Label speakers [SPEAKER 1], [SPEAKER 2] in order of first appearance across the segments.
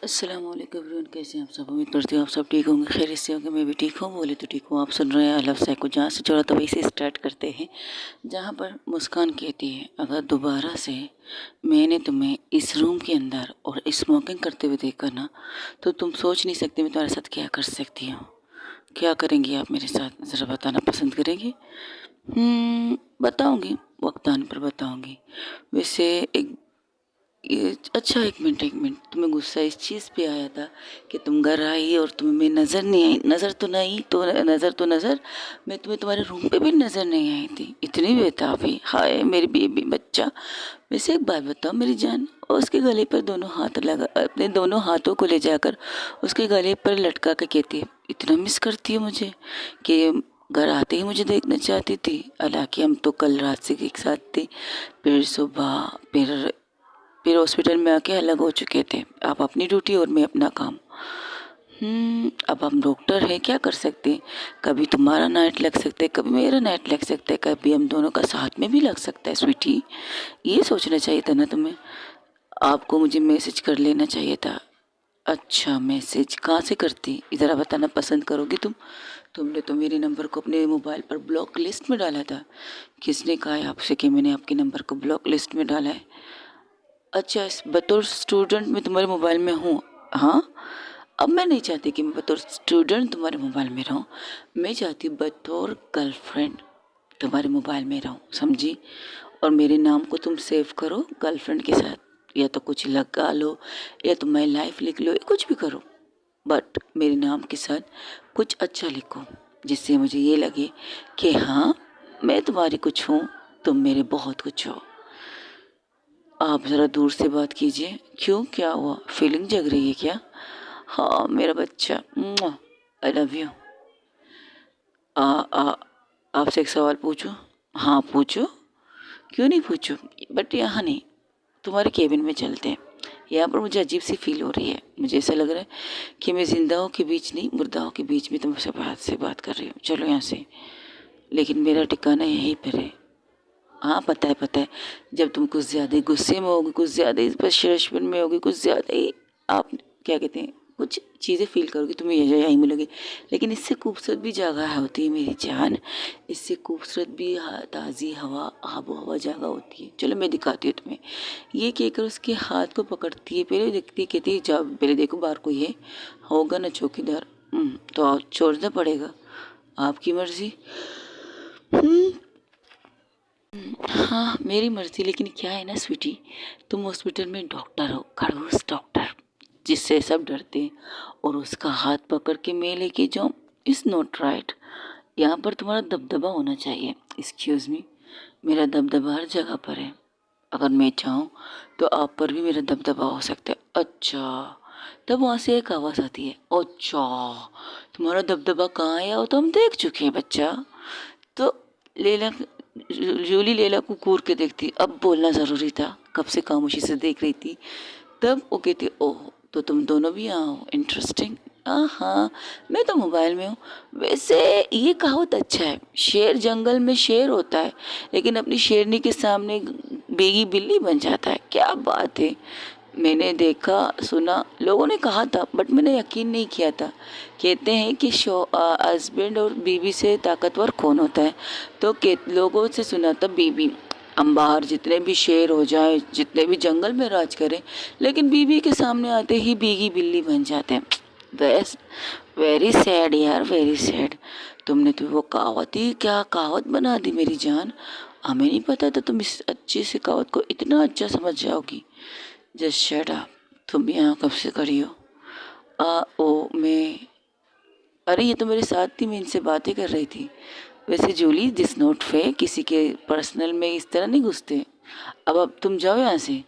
[SPEAKER 1] अस्सलामुअलैकुम एवरीवन, कैसे हैं आप सब। उम्मीद करती हूँ आप सब ठीक होंगे, खैरियत से होंगे। मैं भी ठीक हूँ, बोले तो ठीक हूँ। आप सुन रहे हैं अलफ साइको। जहाँ से छोड़ा तो वहीं से स्टार्ट करते हैं, जहाँ पर मुस्कान कहती है, अगर दोबारा से मैंने तुम्हें इस रूम के अंदर और स्मोकिंग करते हुए देखा ना, तो तुम सोच नहीं सकते मैं तुम्हारे साथ क्या कर सकती हूँ। क्या करेंगी आप मेरे साथ, ज़रा बताना पसंद करेंगी? बताऊँगी, वक्त आने पर बताऊँगी। वैसे एक ये अच्छा, एक मिनट, तुम्हें गुस्सा इस चीज़ पे आया था कि तुम घर आई और तुम्हें मैं नज़र नहीं आई। नज़र मैं तुम्हें तुम्हारे रूम पे भी नज़र नहीं आई थी। इतनी बेताबी, हाय मेरी बेबी बच्चा। वैसे एक बात बताओ मेरी जान, और उसके गले पर दोनों हाथ लगा, अपने दोनों हाथों को ले जाकर उसके गले पर लटका के कहती है, इतना मिस करती है मुझे कि घर आते ही मुझे देखना चाहती थी। हालांकि हम तो कल रात से एक साथ थे, फिर सुबह, फिर हॉस्पिटल में आके अलग हो चुके थे। आप अपनी ड्यूटी और मैं अपना काम। अब हम डॉक्टर हैं, क्या कर सकते हैं। कभी तुम्हारा नाइट लग सकता है, कभी मेरा नाइट लग सकता है, कभी हम दोनों का साथ में भी लग सकता है। स्वीटी, ये सोचना चाहिए था ना तुम्हें। आपको मुझे मैसेज कर लेना चाहिए था। अच्छा, मैसेज कहाँ से करती, ज़रा बताना पसंद करोगी तुम? तुमने तो मेरे नंबर को अपने मोबाइल पर ब्लॉक लिस्ट में डाला था। किसने कहा है आपसे कि मैंने आपके नंबर को ब्लॉक लिस्ट में डाला है? अच्छा, बतौर स्टूडेंट मैं तुम्हारे मोबाइल में हूँ। हाँ, अब मैं नहीं चाहती कि मैं बतौर स्टूडेंट तुम्हारे मोबाइल में रहूँ। मैं चाहती हूँ बतौर गर्लफ्रेंड तुम्हारे मोबाइल में रहूँ, समझी? और मेरे नाम को तुम सेव करो गर्लफ्रेंड के साथ, या तो कुछ लगा लो, या तो माई लाइफ लिख लो, या कुछ भी करो, बट मेरे नाम के साथ कुछ अच्छा लिखो, जिससे मुझे ये लगे कि हाँ, मैं तुम्हारी कुछ हूँ, तुम मेरे बहुत कुछ हो। आप ज़रा दूर से बात कीजिए। क्यों, क्या हुआ, फीलिंग जग रही है क्या? हाँ मेरा बच्चा, आई लव यू। आ आ आपसे एक सवाल पूछूं? हाँ पूछो। क्यों नहीं पूछो, बट यहाँ नहीं, तुम्हारे केबिन में चलते हैं। यहाँ पर मुझे अजीब सी फील हो रही है। मुझे ऐसा लग रहा है कि मैं जिंदाओं के बीच नहीं, मुर्दाओं के बीच में तुमसे बात कर रही हूँ। चलो यहाँ से, लेकिन मेरा ठिकाना यहीं पर है। हाँ पता है, जब तुम कुछ ज़्यादा ही गुस्से में होगी, कुछ ज़्यादा ही फ्रस्ट्रेशन में होगी, कुछ ज़्यादा ही, आप क्या कहते हैं, कुछ चीज़ें फील करोगी, तुम्हें यही मिलेगी। लेकिन इससे खूबसूरत भी जगह होती है मेरी जान, इससे खूबसूरत भी ताज़ी हवा, आबो हवा जगह होती है। चलो मैं दिखाती हूँ तुम्हें। ये कहकर उसके हाथ को पकड़ती है, पहले देखती, कहती है जाओ पहले देखो बाहर कोई है, होगा ना चौकीदार। तो छोड़ना पड़ेगा, आपकी मर्जी। हम्म, हाँ मेरी मर्जी, लेकिन क्या है ना स्वीटी, तुम हॉस्पिटल में डॉक्टर हो, खड़ूस डॉक्टर, जिससे सब डरते हैं, और उसका हाथ पकड़ के मैं लेके जाऊँ, इज़ नॉट राइट। यहाँ पर तुम्हारा दबदबा होना चाहिए। एक्सक्यूज़ मी, मेरा दबदबा हर जगह पर है। अगर मैं चाहूँ तो आप पर भी मेरा दबदबा हो सकता है। अच्छा, तब वहाँ से एक आवाज़ आती है, अच्छा तुम्हारा दबदबा कहाँ आया हो, तो हम देख चुके हैं बच्चा। तो लेला, जूली लैला को घूर के देखती, अब बोलना ज़रूरी था, कब से खामोशी से देख रही थी। तब वो कहती, ओह तो तुम दोनों भी यहाँ हो, इंटरेस्टिंग। हाँ, मैं तो मोबाइल में हूँ। वैसे ये कहावत अच्छा है, शेर जंगल में शेर होता है, लेकिन अपनी शेरनी के सामने बेगी बिल्ली बन जाता है। क्या बात है, मैंने देखा सुना, लोगों ने कहा था, बट मैंने यकीन नहीं किया था। कहते हैं कि हस्बैंड और बीवी से ताकतवर कौन होता है, तो लोगों से सुना था बीवी। हम बाहर जितने भी शेर हो जाए, जितने भी जंगल में राज करें, लेकिन बीवी के सामने आते ही बीगी बिल्ली बन जाते हैं। बेस्ट, वेरी सैड यार, वेरी सैड। तुमने तो वो कहावत ही क्या कहावत बना दी मेरी जान। हमें नहीं पता था तुम इस अच्छी सी कहावत को इतना अच्छा समझ जाओगी। जस्ट शट अप, तुम यहाँ कब से खड़ी हो? ओ मैं, अरे ये तो मेरे साथ थी, मैं इनसे बातें कर रही थी। वैसे जूली, दिस नोट पे किसी के पर्सनल में इस तरह नहीं घुसते। अब तुम जाओ यहाँ से,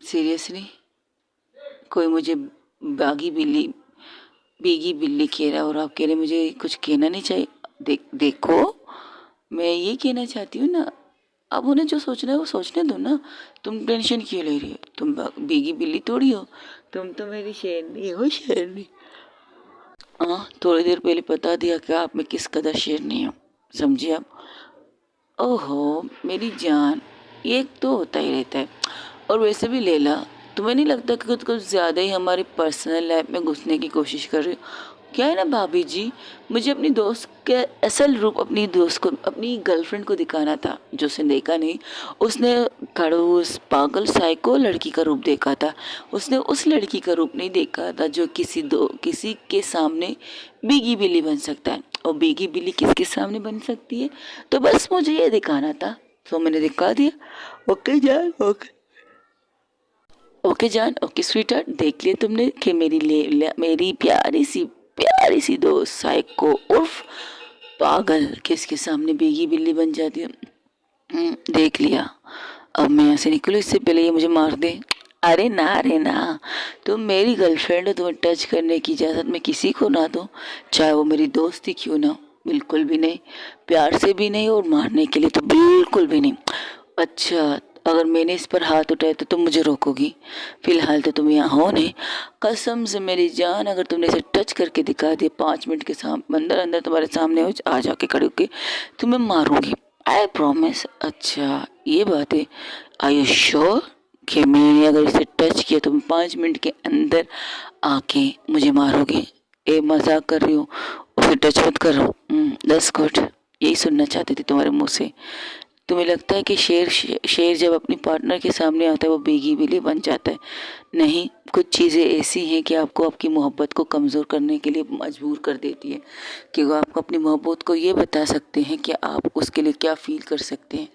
[SPEAKER 1] सीरियसली। कोई मुझे बागी बिल्ली, बीगी बिल्ली कह रहा है, और आप कह रहे मुझे कुछ कहना नहीं चाहिए। देखो, मैं ये कहना चाहती हूँ ना, अब उन्हें जो सोचना है वो सोचने दो ना। तुम टेंशन क्यों ले रही हो, तुम बीगी बिल्ली थोड़ी हो, तुम तो मेरी शेरनी हो, शेरनी। हाँ, थोड़ी देर पहले बता दिया कि आप में किस कदर शेरनी हो, समझिए आप। ओहो मेरी जान, ये तो होता ही रहता है। और वैसे भी लैला, तुम्हें नहीं लगता कि कुछ ज़्यादा ही हमारी पर्सनल लाइफ में घुसने की कोशिश कर रही हो? क्या है ना भाभी जी, मुझे अपनी दोस्त के असल रूप, अपनी दोस्त को, अपनी गर्लफ्रेंड को दिखाना था जो उसने देखा नहीं। उसने खड़ूस पागल साइको लड़की का रूप देखा था। उसने उस लड़की का रूप नहीं देखा था जो किसी के सामने बीगी बिल्ली बन सकता है। और बीगी बिल्ली किसके सामने बन सकती है? तो बस मुझे ये दिखाना था, तो मैंने दिखा दिया। ओके जान, ओके ओके जान, ओके स्वीट हार्ट, देख लिया तुमने कि मेरी प्यारी सी दोस्त साइको उर्फ पागल किसके सामने बेगी बिल्ली बन जाती है। देख लिया। अब मैं यहाँ से निकलूँ इससे पहले ये मुझे मार दे। अरे ना, तुम मेरी गर्लफ्रेंड हो, तुम्हें टच करने की इजाज़त मैं किसी को ना दूँ, चाहे वो मेरी दोस्त ही क्यों ना हो। बिल्कुल भी नहीं, प्यार से भी नहीं, और मारने के लिए तो बिल्कुल भी नहीं। अच्छा, अगर मैंने इस पर हाथ उठाया तो तुम मुझे रोकोगी? फिलहाल तो तुम यहाँ हो नहीं। कसम से मेरी जान, अगर तुमने इसे टच करके दिखा दिया 5 मिनट के सामने, अंदर अंदर तुम्हारे सामने हो आ जाके खड़े होके, तुम्हें मारूंगी, आई प्रॉमिस। अच्छा ये बात है, आई यू श्योर कि मैंने अगर इसे टच किया तो 5 मिनट के अंदर आके मुझे मारोगे? ए मजाक कर रही हो, उसे टच मत करो। दस गुड, यही सुनना चाहती थी तुम्हारे मुंह से। तुम्हें लगता है कि शेर जब अपनी पार्टनर के सामने आता है वो बेगी बिल्ली बन जाता है? नहीं, कुछ चीज़ें ऐसी हैं कि आपको आपकी मोहब्बत को कमज़ोर करने के लिए मजबूर कर देती है, कि वो आपको अपनी मोहब्बत को ये बता सकते हैं कि आप उसके लिए क्या फ़ील कर सकते हैं।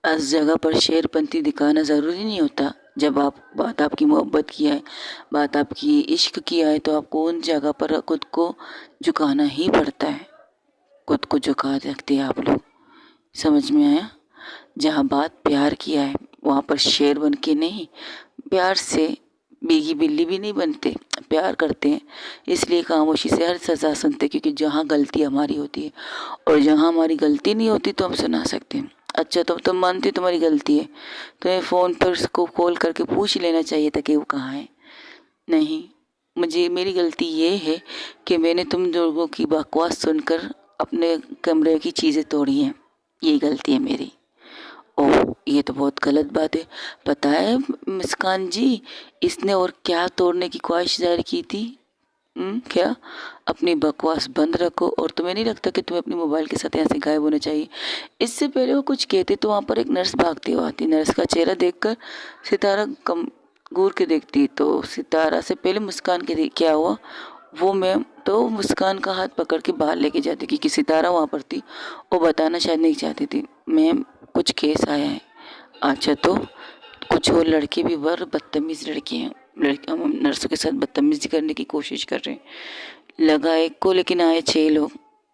[SPEAKER 1] इस जगह पर शेरपंती दिखाना ज़रूरी नहीं होता। जब बात आपकी मोहब्बत की है, बात आपकी इश्क की है, तो आपको उन जगह पर खुद को झुकाना ही पड़ता है। खुद को झुका सकते हैं आप लोग, समझ में आया? जहाँ बात प्यार की है वहाँ पर शेर बन के नहीं, प्यार से बीगी बिल्ली भी नहीं बनते, प्यार करते हैं इसलिए खामोशी से हर सज़ा सुनते, क्योंकि जहाँ गलती हमारी होती है और जहाँ हमारी गलती नहीं होती तो हम सुना सकते हैं। अच्छा, तो तुम मानती हो तुम्हारी गलती है, तुम्हें फ़ोन पर उसको कॉल करके पूछ लेना चाहिए था कि वो कहाँ है। नहीं, मेरी गलती ये है कि मैंने तुम लोगों की बकवास सुनकर अपने कमरे की चीज़ें तोड़ी हैं, ये गलती है मेरी। ओह, ये तो बहुत गलत बात है। पता है मुस्कान जी, इसने और क्या तोड़ने की ख्वाहिश जाहिर की थी? क्या? अपनी बकवास बंद रखो, और तुम्हें नहीं लगता कि तुम्हें अपने मोबाइल के साथ यहाँ से गायब होना चाहिए? इससे पहले वो कुछ कहते तो वहाँ पर एक नर्स भागती हुई आती। नर्स का चेहरा देखकर सितारा कम घूर के देखती, तो सितारा से पहले मुस्कान के क्या हुआ वो मैम तो मुस्कान का हाथ पकड़ के बाहर लेके जाती, क्योंकि सितारा वहाँ पर थी। वो बताना शायद नहीं चाहती थी। मैम, कुछ केस आया है। अच्छा, तो कुछ और लड़के भी बर बदतमीज़ लड़के हैं, लड़के नर्सों के साथ बदतमीजी करने की कोशिश कर रहे हैं। लगा एक को, लेकिन आए 6 लोग।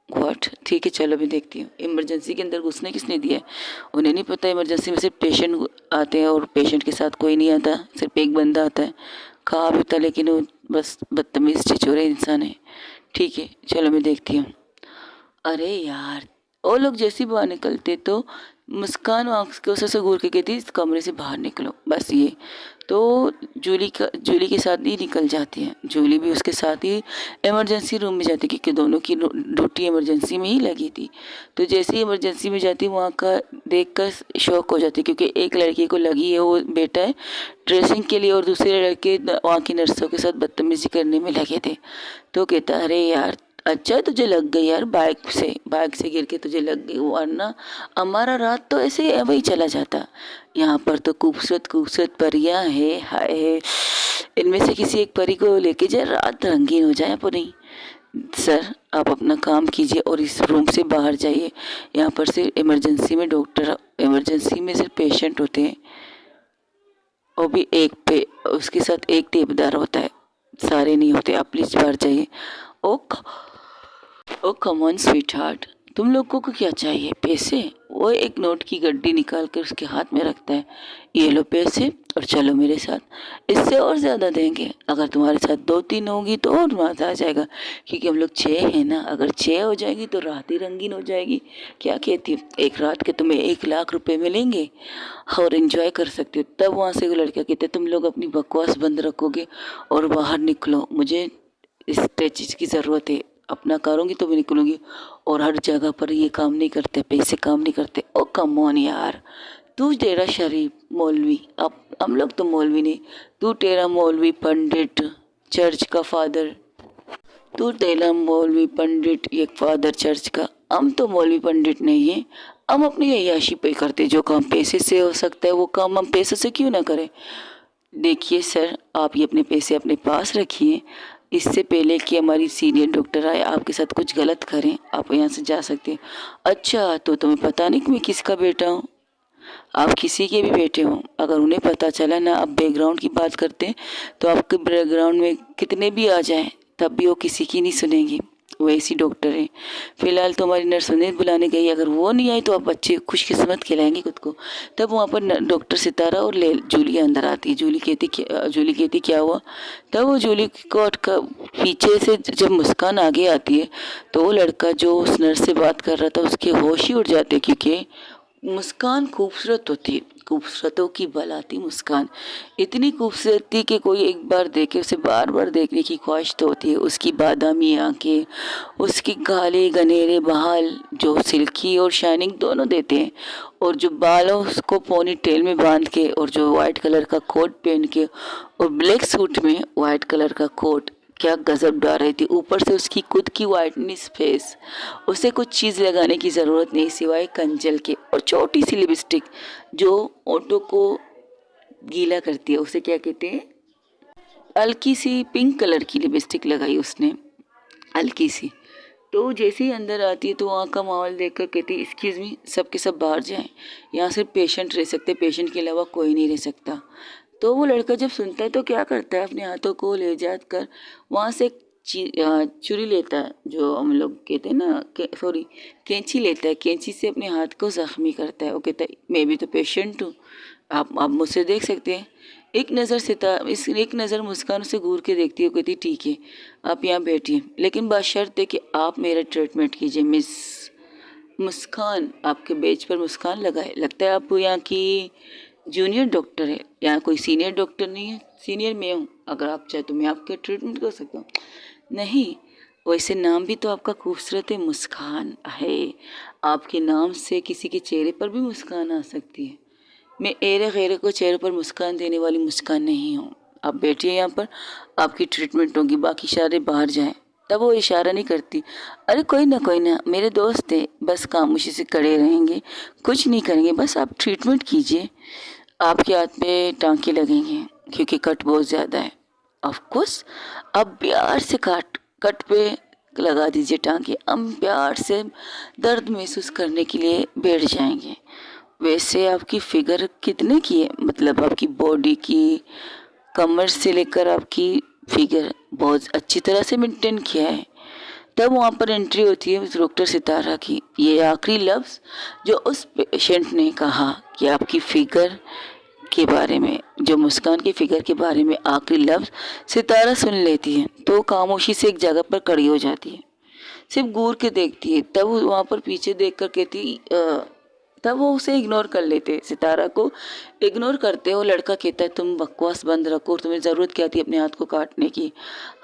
[SPEAKER 1] व्हाट? ठीक है, चलो मैं देखती हूँ। इमरजेंसी के अंदर घुसने किसने दिया है? उन्हें नहीं पता इमरजेंसी में सिर्फ पेशेंट आते हैं और पेशेंट के साथ कोई नहीं आता, सिर्फ एक बंदा आता है। कहा भी था, लेकिन वो बस बदतमीज़ छिछोरे इंसान है। ठीक है, चलो मैं देखती हूँ। अरे यार, वो लोग जैसे ही बाहर निकलते तो मुस्कान आँख के उसे से घूर के कहती इस कमरे से बाहर निकलो, बस ये। तो जूली के साथ ही निकल जाती है। जूली भी उसके साथ ही इमरजेंसी रूम में जाती, क्योंकि दोनों की ड्यूटी इमरजेंसी में ही लगी थी। तो जैसे ही इमरजेंसी में जाती वहाँ का देख कर शौक हो जाती, क्योंकि एक लड़के को लगी है वो बेटा है ड्रेसिंग के लिए, और दूसरे लड़के वहाँ की नर्सों के साथ बदतमीजी करने में लगे थे। तो कहता अरे यार, अच्छा तुझे लग गई यार, बाइक से गिर के तुझे लग गई, वरना हमारा रात तो ऐसे वही चला जाता। यहाँ पर तो खूबसूरत खूबसूरत परियां है, हाय, इनमें से किसी एक परी को लेके जाए, रात रंगीन हो जाए पूरी। सर, आप अपना काम कीजिए और इस रूम से बाहर जाइए। यहाँ पर सिर्फ इमरजेंसी में सिर्फ पेशेंट होते हैं, वो भी एक पे उसके साथ एक टेपदार होता है, सारे नहीं होते। आप प्लीज बाहर जाइए। ओ ओ कम ऑन स्वीट हार्ट, तुम लोगों को क्या चाहिए? पैसे? वो एक नोट की गड्डी निकाल कर उसके हाथ में रखता है। ये लो पैसे और चलो मेरे साथ, इससे और ज़्यादा देंगे। अगर तुम्हारे साथ 2-3 होगी तो और मज़ा आ जाएगा, क्योंकि हम लोग 6 हैं ना। अगर 6 हो जाएगी तो रात ही रंगीन हो जाएगी। क्या कहती हो? एक रात के तुम्हें 1 लाख रुपए मिलेंगे और एंजॉय कर सकते हो। तब वहाँ से वो लड़का कहते तुम लोग अपनी बकवास बंद रखोगे और बाहर निकलो, मुझे इस चीज़ की ज़रूरत है, अपना करूँगी तो मैं निकलूँगी। और हर जगह पर ये काम नहीं करते, पैसे काम नहीं करते। ओ कम ऑन यार, तू तेरा शरीफ मौलवी, अब हम लोग तो मौलवी नहीं, तू तेरा मौलवी पंडित चर्च का फादर, तू तेरा मौलवी पंडित ये फादर चर्च का। हम तो मौलवी पंडित नहीं हैं, हम अपनी अय्याशी पे करते, जो काम पैसे से हो सकता है वो काम हम पैसे से क्यों ना करें। देखिए सर, आप ये अपने पैसे अपने पास रखिए, इससे पहले कि हमारी सीनियर डॉक्टर आए आपके साथ कुछ गलत करें, आप यहाँ से जा सकते हैं। अच्छा, तो तुम्हें पता नहीं कि मैं किसका बेटा हूँ? आप किसी के भी बेटे हों, अगर उन्हें पता चला ना आप बैकग्राउंड की बात करते हैं, तो आपके बैकग्राउंड में कितने भी आ जाएं तब भी वो किसी की नहीं सुनेंगी। वो ऐसी डॉक्टर है। फिलहाल तो हमारी नर्स उन्हें बुलाने गई, अगर वो नहीं आई तो आप बच्चे खुशकिस्मत खिलाएंगे खुद को। तब वहाँ पर डॉक्टर सितारा और ले जूली अंदर आती है। जूली कहती क्या हुआ? तब वो जूली को पीछे से जब मुस्कान आगे आती है तो वो लड़का जो उस नर्स से बात कर रहा था उसके होश ही उड़ जाते, क्योंकि मुस्कान खूबसूरत होती, खूबसूरतों की बलाती मुस्कान इतनी खूबसूरत थी कि कोई एक बार देखे उसे बार बार देखने की ख्वाहिश तो होती है। उसकी बादामी आंखें, उसके काले घनेरे बाल जो सिल्की और शाइनिंग दोनों देते हैं, और जो बालों उसको पोनी टेल में बांध के और जो वाइट कलर का कोट पहन के और ब्लैक सूट में वाइट कलर का कोट, क्या गजब डाल रही थी। ऊपर से उसकी खुद की वाइटनेस फेस, उसे कुछ चीज़ लगाने की ज़रूरत नहीं सिवाय कंजल के और छोटी सी लिपस्टिक जो ओठों को गीला करती है, उसे क्या कहते हैं, हल्की सी पिंक कलर की लिपस्टिक लगाई उसने, हल्की सी। तो जैसे ही अंदर आती है तो वहाँ का माहौल देखकर कहती है एक्सक्यूज़ मी, सब के सब बाहर जाएं, यहाँ सिर्फ पेशेंट रह सकते, पेशेंट के अलावा कोई नहीं रह सकता। तो वो लड़का जब सुनता है तो क्या करता है, अपने हाथों को ले जा कर वहाँ से एक छुरी लेता है, जो हम लोग कहते हैं ना, सॉरी कैंची लेता है, कैंची से अपने हाथ को ज़ख्मी करता है। वो कहता है मैं भी तो पेशेंट हूँ, आप मुझसे देख सकते हैं। एक नज़र मुस्कान से घूर के देखती है, कहती ठीक है आप यहाँ बैठिए, लेकिन बशर्ते कि आप मेरा ट्रीटमेंट कीजिए। मिस मुस्कान, आपके बेच पर मुस्कान लगाए, लगता है आप यहाँ की जूनियर डॉक्टर है, यहाँ कोई सीनियर डॉक्टर नहीं है, सीनियर मैं हूँ, अगर आप चाहे तो मैं आपका ट्रीटमेंट कर सकता हूँ। नहीं, वैसे नाम भी तो आपका खूबसूरत है, मुस्कान है, आपके नाम से किसी के चेहरे पर भी मुस्कान आ सकती है। मैं एरे गैरे को चेहरे पर मुस्कान देने वाली मुस्कान नहीं हूँ। आप बैठिए यहाँ पर, आपकी ट्रीटमेंट होगी, बाकी सारे बाहर जाएं। तब वो इशारा नहीं करती, अरे कोई ना मेरे दोस्त है, बस खामोशी से खड़े रहेंगे, कुछ नहीं करेंगे, बस आप ट्रीटमेंट कीजिए, आपके हाथ पे टांके लगेंगे क्योंकि कट बहुत ज़्यादा है। ऑफ कोर्स आप प्यार से कट पे लगा दीजिए टांके, हम प्यार से दर्द महसूस करने के लिए बैठ जाएंगे। वैसे आपकी फिगर कितने की है, मतलब आपकी बॉडी की कमर से लेकर आपकी फिगर बहुत अच्छी तरह से मेंटेन किया है। तब वहाँ पर एंट्री होती है डॉक्टर सितारा की। ये आखिरी लफ्ज़ जो उस पेशेंट ने कहा कि आपकी फिगर के बारे में, जो मुस्कान की फिगर के बारे में आखिरी लफ्ज़ सितारा सुन लेती है तो खामोशी से एक जगह पर खड़ी हो जाती है, सिर्फ घूर के देखती है। तब वहाँ पर पीछे देख कर कहती तब वो उसे इग्नोर कर लेते, सितारा को इग्नोर करते। वो लड़का कहता है तुम बकवास बंद रखो, तुम्हें ज़रूरत क्या थी अपने हाथ को काटने की।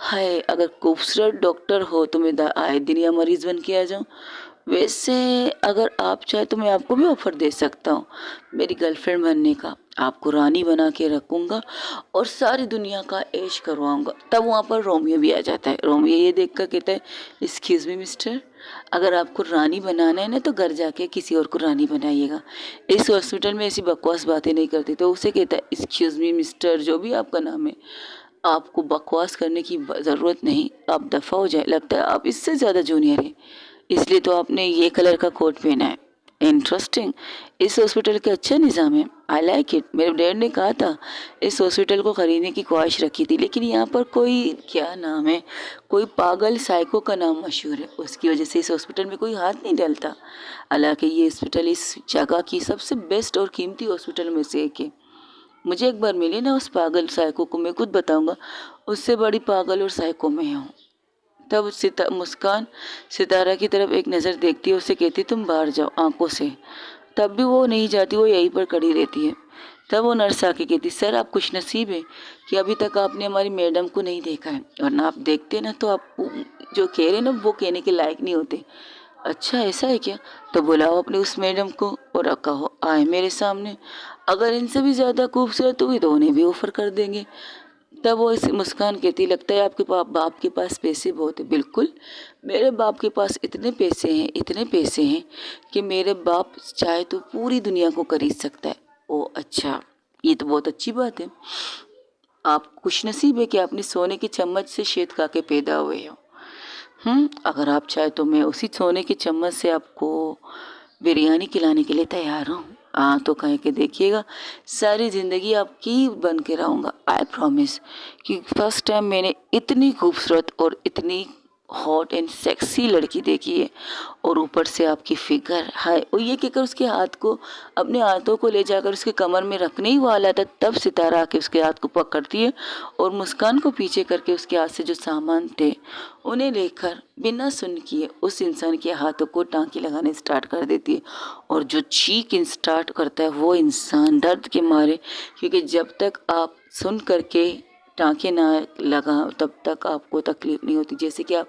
[SPEAKER 1] हाय, अगर खूबसूरत डॉक्टर हो तो मैं आए दिन या मरीज़ बन के आ जाऊँ। वैसे अगर आप चाहे तो मैं आपको भी ऑफ़र दे सकता हूँ मेरी गर्लफ्रेंड बनने का, आपको रानी बना के रखूँगा और सारी दुनिया का ऐश करवाऊँगा। तब वहाँ पर रोमियो भी आ जाता है। रोमियो ये देख कर कहता है एक्सक्यूज़ मी मिस्टर, अगर आपको रानी बनाना है ना तो घर जाके किसी और को रानी बनाइएगा, इस हॉस्पिटल में ऐसी बकवास बातें नहीं करती। तो उसे कहता है एक्सक्यूज़ मी मिस्टर, जो भी आपका नाम है, आपको बकवास करने की ज़रूरत नहीं, आप दफ़ा हो जाए, लगता है आप इससे ज़्यादा जूनियर है, इसलिए तो आपने ये कलर का कोट पहना है। इंटरेस्टिंग, इस हॉस्पिटल का अच्छा निज़ाम है, आई लाइक इट। मेरे डैड ने कहा था इस हॉस्पिटल को ख़रीदने की ख्वाहिश रखी थी, लेकिन यहाँ पर कोई क्या नाम है, कोई पागल साइको का नाम मशहूर है, उसकी वजह से इस हॉस्पिटल में कोई हाथ नहीं डालता। हालांकि ये हॉस्पिटल इस जगह की सबसे बेस्ट और कीमती हॉस्पिटल में से एक है। मुझे एक बार मिली ना उस पागल साइको को, मैं खुद बताऊँगा उससे बड़ी पागल और साइको मैं हूँ। तब मुस्कान सितारा की तरफ एक नज़र देखती है, उसे कहती तुम बाहर जाओ आंखों से। तब भी वो नहीं जाती, वो यहीं पर खड़ी रहती है। तब वो नर्स आके कहती सर आप खुश नसीब है कि अभी तक आपने हमारी मैडम को नहीं देखा है, वरना आप देखते ना तो आप जो कह रहे हैं ना वो कहने के लायक नहीं होते। अच्छा ऐसा है क्या? तो बुलाओ अपने उस मैडम को और कहो आए मेरे सामने। अगर इनसे भी ज़्यादा खूबसूरत हुई तो उन्हें भी ऑफ़र कर देंगे। तब वो ऐसे मुस्कान कहती, लगता है आपके बाप के पास पैसे बहुत है। बिल्कुल, मेरे बाप के पास इतने पैसे हैं, इतने पैसे हैं कि मेरे बाप चाहे तो पूरी दुनिया को खरीद सकता है। ओह अच्छा, ये तो बहुत अच्छी बात है। आप खुशनसीब है कि आपने सोने की चम्मच से शहद खा के पैदा हुए हो। अगर आप चाहे तो मैं उसी सोने की चम्मच से आपको बिरयानी खिलाने के लिए तैयार हूँ। हाँ तो कह के देखिएगा, सारी ज़िंदगी आपकी बन के रहूँगा। आई प्रॉमिस कि फर्स्ट टाइम मैंने इतनी खूबसूरत और इतनी हॉट एंड सेक्सी लड़की देखी है। और ऊपर से आपकी फिगर हाय। और ये कहकर उसके हाथ को, अपने हाथों को ले जाकर उसके कमर में रखने ही वाला था, तब सितारा आके उसके हाथ को पकड़ती है और मुस्कान को पीछे करके उसके हाथ से जो सामान थे उन्हें लेकर बिना सुन किए उस इंसान के हाथों को टाँके लगाने स्टार्ट कर देती है। और जो चीख स्टार्ट करता है वो इंसान दर्द के मारे, क्योंकि जब तक आप सुन करके टाँके ना लगा तब तक आपको तकलीफ़ नहीं होती। जैसे कि आप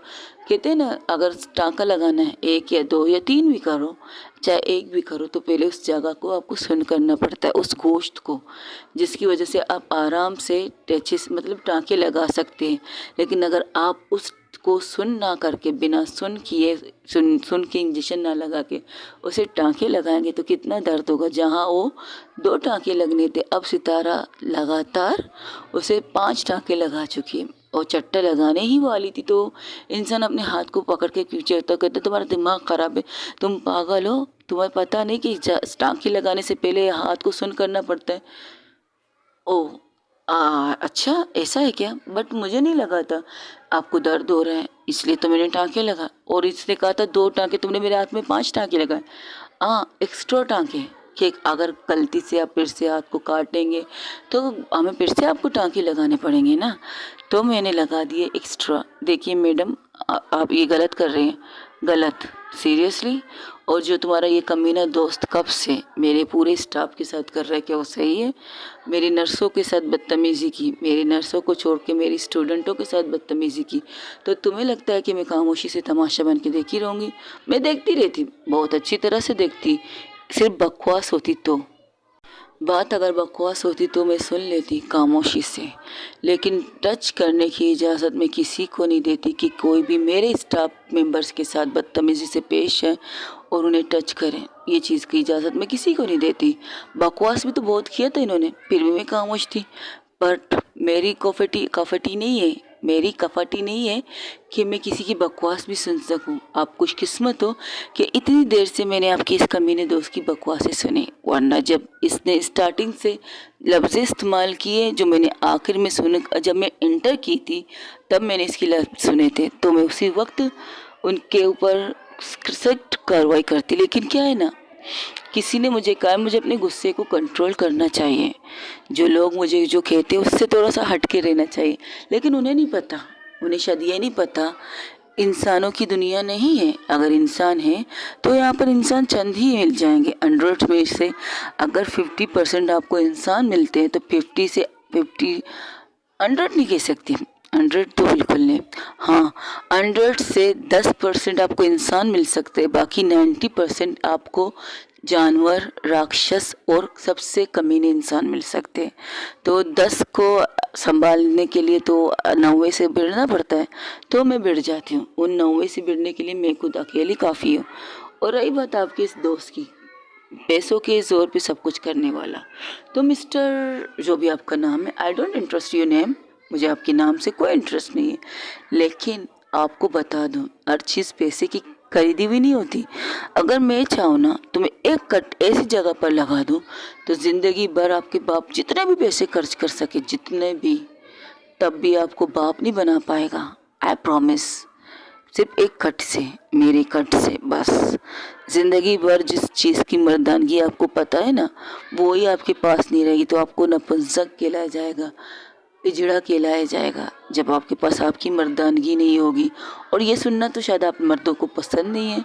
[SPEAKER 1] कहते हैं ना, अगर टाँका लगाना है 1 या 2 या 3 भी करो, चाहे 1 भी करो, तो पहले उस जगह को आपको सुन करना पड़ता है, उस गोश्त को, जिसकी वजह से आप आराम से टचेस मतलब टाँके लगा सकते हैं। लेकिन अगर आप उसको सुन ना करके, बिना सुन किए, सुन के इंजेक्शन ना लगा के उसे टाँके लगाएंगे तो कितना दर्द होगा। जहाँ वो 2 टाँके लगने थे, अब सितारा लगातार उसे 5 टाँके लगा चुकी है और चट्टा लगाने ही वाली थी। तो इंसान अपने हाथ को पकड़ के पीछे होता, कहते तुम्हारा दिमाग खराब है, तुम पागल हो, तुम्हें पता नहीं कि टाँके लगाने से पहले हाथ को सुन करना पड़ता है। ओह अच्छा ऐसा है क्या? बट मुझे नहीं लगा था। आपको दर्द हो रहा है इसलिए तो मैंने टाँके लगा। और इसने कहा था 2 टाँके, तुमने मेरे हाथ में 5 टाँके लगाए। हाँ एक्स्ट्रा टाँके, कि अगर गलती से आप फिर से हाथ को काटेंगे तो हमें फिर से आपको टाँके लगाने पड़ेंगे ना, तो मैंने लगा दिए एक्स्ट्रा। देखिए मैडम, आप ये गलत कर रहे हैं, गलत, सीरियसली। और जो तुम्हारा ये कमीना दोस्त कब से मेरे पूरे स्टाफ के साथ कर रहा है, क्या वो सही है? मेरी नर्सों के साथ बदतमीज़ी की, मेरी नर्सों को छोड़ के मेरी स्टूडेंटों के साथ बदतमीज़ी की, तो तुम्हें लगता है कि मैं खामोशी से तमाशा बन के देखी रहूँगी? मैं देखती रहती, बहुत अच्छी तरह से देखती। सिर्फ बकवास होती तो, बात अगर बकवास होती तो मैं सुन लेती खामोशी से, लेकिन टच करने की इजाज़त मैं किसी को नहीं देती कि कोई भी मेरे स्टाफ मेंबर्स के साथ बदतमीज़ी से पेश है और उन्हें टच करें। ये चीज़ की इजाज़त मैं किसी को नहीं देती। बकवास भी तो बहुत किया था इन्होंने, फिर भी मैं खामोश थी। बट मेरी कफटी नहीं है, मेरी कपटी नहीं है कि मैं किसी की बकवास भी सुन सकूं। आप खुशकिस्मत हो कि इतनी देर से मैंने आपकी इस कमीने दोस्त की बकवासें सुनी, वरना जब इसने स्टार्टिंग से लफ्ज़ इस्तेमाल किए जो मैंने आखिर में सुने, जब मैं इंटर की थी तब मैंने इसकी लफ्ज़ सुने थे, तो मैं उसी वक्त उनके ऊपर सख्त कार्रवाई करती। लेकिन क्या है ना, किसी ने मुझे कहा मुझे अपने गुस्से को कंट्रोल करना चाहिए, जो लोग मुझे जो कहते हैं उससे थोड़ा सा हट के रहना चाहिए। लेकिन उन्हें नहीं पता, उन्हें शायद ये नहीं पता इंसानों की दुनिया नहीं है। अगर इंसान है तो यहाँ पर इंसान चंद ही मिल जाएंगे 100 में से। अगर 50% आपको इंसान मिलते हैं तो 50 से 50, 100 नहीं कह सकती, 100 तो बिल्कुल नहीं। हाँ 100 से 10% आपको इंसान मिल सकते हैं, बाकी 90% आपको जानवर, राक्षस और सबसे कमीने इंसान मिल सकते हैं। तो 10 को संभालने के लिए तो 90 से भिड़ना पड़ता है, तो मैं भिड़ जाती हूँ। उन 90 से भिड़ने के लिए मैं खुद अकेली काफ़ी हूँ। और रही बात आपके इस दोस्त की, पैसों के ज़ोर पे सब कुछ करने वाला, तो मिस्टर जो भी आपका नाम है, I don't interest your name, मुझे आपके नाम से कोई इंटरेस्ट नहीं है। लेकिन आपको बता दूं, हर चीज़ पैसे की खरीदी हुई नहीं होती। अगर मैं चाहूँ ना तो मैं एक कट ऐसी जगह पर लगा दूं तो ज़िंदगी भर आपके बाप जितने भी पैसे खर्च कर सके, जितने भी, तब भी आपको बाप नहीं बना पाएगा। I promise. सिर्फ एक कट से, मेरे कट से बस। ज़िंदगी भर जिस चीज़ की मर्दानगी आपको पता है ना, वो ही आपके पास नहीं रहेगी, तो आपको नपुंसक कहलाया जाएगा, पिजड़ा कहलाया जाएगा, जब आपके पास आपकी मर्दानगी नहीं होगी। और ये सुनना तो शायद आप मर्दों को पसंद नहीं है।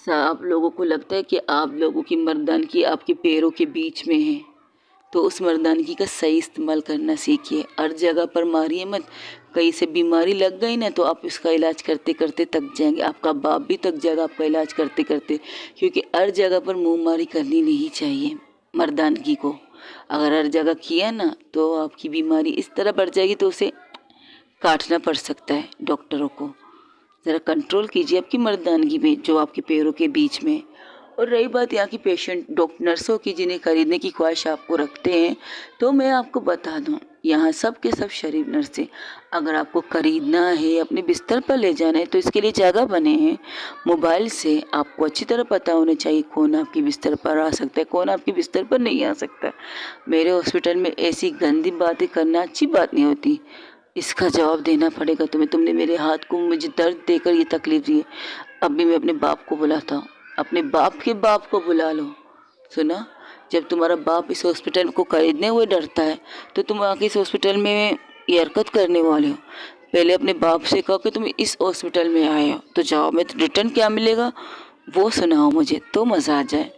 [SPEAKER 1] आप लोगों को लगता है कि आप लोगों की मर्दानगी आपके पैरों के बीच में है, तो उस मर्दानगी का सही इस्तेमाल करना सीखिए। हर जगह पर मारिए मत। कहीं से बीमारी लग गई ना तो आप इसका इलाज करते करते थक जाएंगे, आपका बाप भी थक जाएगा आपका इलाज करते करते, क्योंकि हर जगह पर मुँहमारी करनी नहीं चाहिए मर्दानगी को। अगर हर जगह किया ना तो आपकी बीमारी इस तरह बढ़ जाएगी तो उसे काटना पड़ सकता है। डॉक्टरों को ज़रा कंट्रोल कीजिए आपकी मर्दानगी में जो आपके पैरों के बीच में। और रही बात यहाँ की पेशेंट नर्सों की जिन्हें खरीदने की ख्वाहिश आपको रखते हैं, तो मैं आपको बता दूँ यहाँ सब के सब शरीफ नर्स हैं। अगर आपको खरीदना है, अपने बिस्तर पर ले जाना है, तो इसके लिए जगह बने हैं। मोबाइल से आपको अच्छी तरह पता होना चाहिए कौन आपके बिस्तर पर आ सकता है, कौन आपके बिस्तर पर नहीं आ सकता। मेरे हॉस्पिटल में ऐसी गंदी बातें करना अच्छी बात नहीं होती। इसका जवाब देना पड़ेगा तुम्हें। तुमने मेरे हाथ को मुझे दर्द देकर ये तकलीफ दी है। अभी मैं अपने बाप को बुलाता हूँ। अपने बाप के बाप को बुला लो। सुना, जब तुम्हारा बाप इस हॉस्पिटल को खरीदने हुए डरता है तो तुम आके इस हॉस्पिटल में ये हरकत करने वाले हो। पहले अपने बाप से कहो कि तुम इस हॉस्पिटल में आए हो, तो जवाब में रिटर्न क्या मिलेगा वो सुनाओ मुझे, तो मज़ा आ जाए।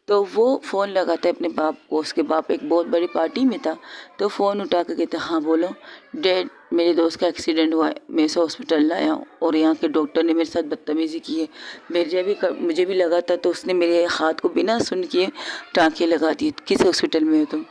[SPEAKER 1] तो वो फ़ोन लगाता है अपने बाप को। उसके बाप एक बहुत बड़ी पार्टी में था, तो फ़ोन उठा कर कहता, हाँ बोलो डैड, मेरे दोस्त का एक्सीडेंट हुआ है, मैं इसे हॉस्पिटल लाया हूँ और यहाँ के डॉक्टर ने मेरे साथ बदतमीज़ी की है। मुझे भी लगा था, तो उसने मेरे हाथ को बिना सुन के टाँके लगा दिए। किस हॉस्पिटल में हो तुम?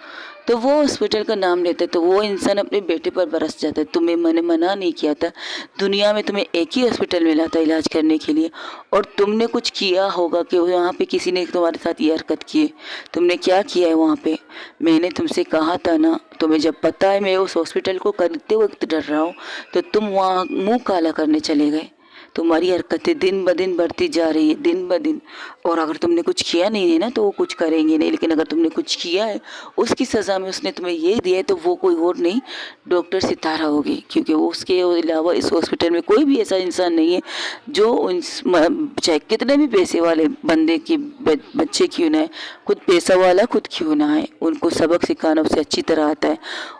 [SPEAKER 1] तो वो हॉस्पिटल का नाम लेता है तो वो इंसान अपने बेटे पर बरस जाता है। तुम्हें मैंने मना नहीं किया था, दुनिया में तुम्हें एक ही हॉस्पिटल मिला था इलाज करने के लिए, और तुमने कुछ किया होगा कि वहाँ पे किसी ने तुम्हारे साथ ये हरकत की है। तुमने क्या किया है वहाँ पे? मैंने तुमसे कहा था ना, तुम्हें जब पता है मैं उस हॉस्पिटल को खरीदते वक्त डर रहा हूँ तो तुम वहाँ मुँह काला करने चले गए। तुम्हारी हरकतें दिन ब दिन बढ़ती जा रही है, दिन ब दिन। और अगर तुमने कुछ किया नहीं है ना तो वो कुछ करेंगे नहीं, लेकिन अगर तुमने कुछ किया है उसकी सज़ा में उसने तुम्हें ये दिया है तो वो कोई और नहीं, डॉक्टर सितारा होगी। क्योंकि वो उसके अलावा इस हॉस्पिटल में कोई भी ऐसा इंसान नहीं है जो चाहे कितने भी पैसे वाले बंदे की बच्चे क्यों ना है, खुद पैसा वाला खुद क्यों ना है, उनको सबक सिखाना उसे अच्छी तरह आता है।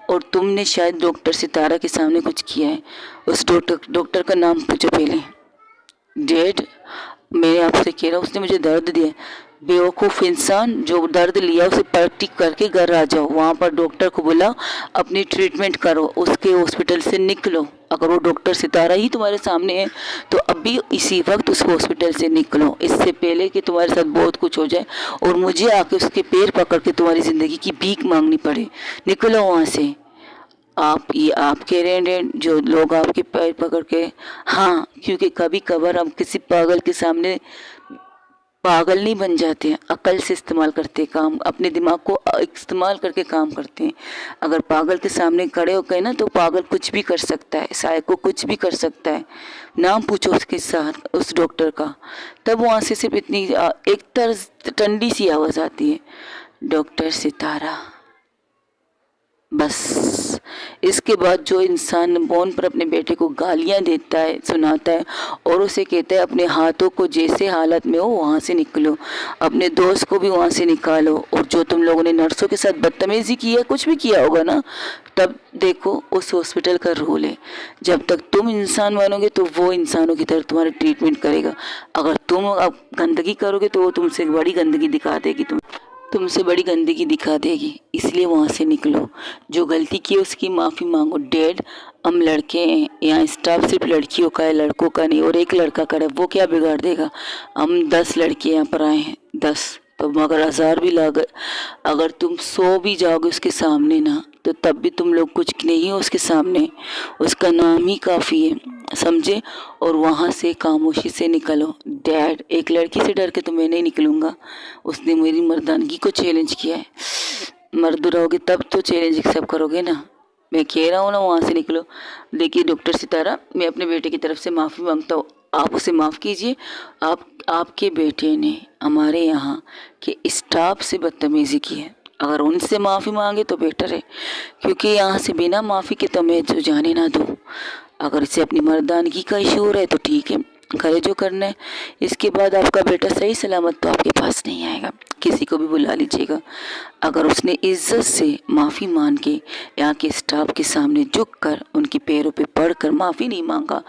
[SPEAKER 1] और तुमने शायद डॉक्टर सितारा के सामने कुछ किया है। उस डॉक्टर का नाम पूछो पहले। डैड, मैं आपसे कह रहा हूँ, उसने मुझे दर्द दिया। बेवकूफ़ इंसान, जो दर्द लिया उसे पलटी करके घर आ जाओ। वहाँ पर डॉक्टर को बुलाओ, अपनी ट्रीटमेंट करो, उसके हॉस्पिटल से निकलो। अगर वो डॉक्टर सितारा ही तुम्हारे सामने है तो अभी इसी वक्त उस हॉस्पिटल से निकलो, इससे पहले कि तुम्हारे साथ बहुत कुछ हो जाए और मुझे आके उसके पैर पकड़ के तुम्हारी ज़िंदगी की भीख मांगनी पड़े। निकलो वहाँ से। आप कह रहे हैं जो लोग आपके पैर पकड़ के, हाँ, क्योंकि कभी कभार हम किसी पागल के सामने पागल नहीं बन जाते हैं, अकल से इस्तेमाल करते हैं काम, अपने दिमाग को इस्तेमाल करके काम करते हैं। अगर पागल के सामने खड़े हो गए ना तो पागल कुछ भी कर सकता है, साइको कुछ भी कर सकता है। नाम पूछो उसके साथ उस डॉक्टर का, तब वहाँ से सिर्फ इतनी एक तरह ठंडी सी आवाज़ आती है, डॉक्टर सितारा। बस इसके बाद जो इंसान फोन पर अपने बेटे को गालियां देता है, सुनाता है और उसे कहता है अपने हाथों को जैसे हालत में हो वहाँ से निकलो, अपने दोस्त को भी वहाँ से निकालो। और जो तुम लोगों ने नर्सों के साथ बदतमीजी की है, कुछ भी किया होगा ना, तब देखो उस हॉस्पिटल का रूल है, जब तक तुम इंसान बनोगे तो वो इंसानों की तरह तुम्हारा ट्रीटमेंट करेगा। अगर तुम अब गंदगी करोगे तो वो तुमसे बड़ी गंदगी दिखा देगी, तुमसे बड़ी गंदगी दिखा देगी। इसलिए वहाँ से निकलो। जो गलती की उसकी माफ़ी मांगो। डैड, हम लड़के हैं, यहाँ स्टाफ सिर्फ लड़कियों का है, लड़कों का नहीं। और एक लड़का करे वो क्या बिगाड़ देगा? हम 10 लड़के यहाँ पर आए हैं, 10, तो मगर 1000 भी लागे, अगर तुम 100 भी जाओगे उसके सामने ना तो तब भी तुम लोग कुछ नहीं हो उसके सामने, उसका नाम ही काफ़ी है, समझे। और वहाँ से खामोशी से निकलो। डैड, एक लड़की से डर के तो मैं नहीं निकलूँगा, उसने मेरी मर्दानगी को चैलेंज किया है। मर्द रहोगे तब तो चैलेंज एक्सेप्ट करोगे ना, मैं कह रहा हूँ ना, वहाँ से निकलो। देखिए डॉक्टर सितारा, मैं अपने बेटे की तरफ से माफ़ी मांगता हूँ, आप उसे माफ़ कीजिए। आपके बेटे ने हमारे यहाँ के स्टाफ से बदतमीज़ी की है, अगर उनसे माफ़ी मांगे तो बेटर है, क्योंकि यहाँ से बिना माफ़ी के तो मैं जो जाने ना दूँ। अगर इसे अपनी मर्दानगी का इशू है तो ठीक है, करे जो करना है। इसके बाद आपका बेटा सही सलामत तो आपके पास नहीं आएगा, किसी को भी बुला लीजिएगा। अगर उसने इज्जत से माफ़ी मान के यहाँ के स्टाफ के सामने झुक कर उनके पैरों पे पड़कर माफ़ी नहीं मांगा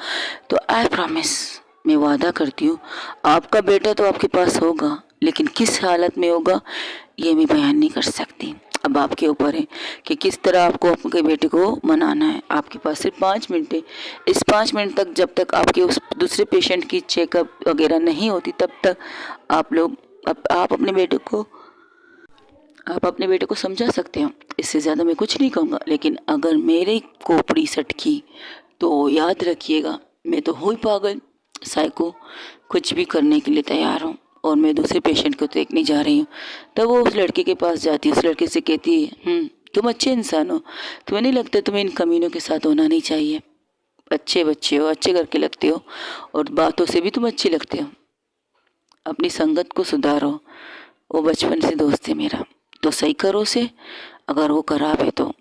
[SPEAKER 1] तो आई प्रॉमिस, मैं वादा करती हूँ, आपका बेटा तो आपके पास होगा, लेकिन किस हालत में होगा ये मैं बयान नहीं कर सकती। अब आपके ऊपर है कि किस तरह आपको आपके बेटे को मनाना है। आपके पास सिर्फ 5 मिनट है। इस 5 मिनट तक जब तक आपके उस दूसरे पेशेंट की चेकअप वगैरह नहीं होती तब तक आप अपने बेटे को समझा सकते हो। इससे ज़्यादा मैं कुछ नहीं कहूँगा। लेकिन अगर मेरे खोपड़ी सटकी तो याद रखिएगा, मैं तो हुई पागल, साइको, कुछ भी करने के लिए तैयार हूँ। और मैं दूसरे पेशेंट को देखने जा रही हूँ। तब वो उस लड़के के पास जाती है, उस लड़के से कहती है, तुम अच्छे इंसान हो, तुम्हें नहीं लगता तुम्हें इन कमीनों के साथ होना नहीं चाहिए? अच्छे बच्चे हो, अच्छे करके लगते हो, और बातों से भी तुम अच्छे लगते हो। अपनी संगत को सुधारो। वो बचपन से दोस्त है मेरा, तो सही करो उसे। अगर वो खराब है तो,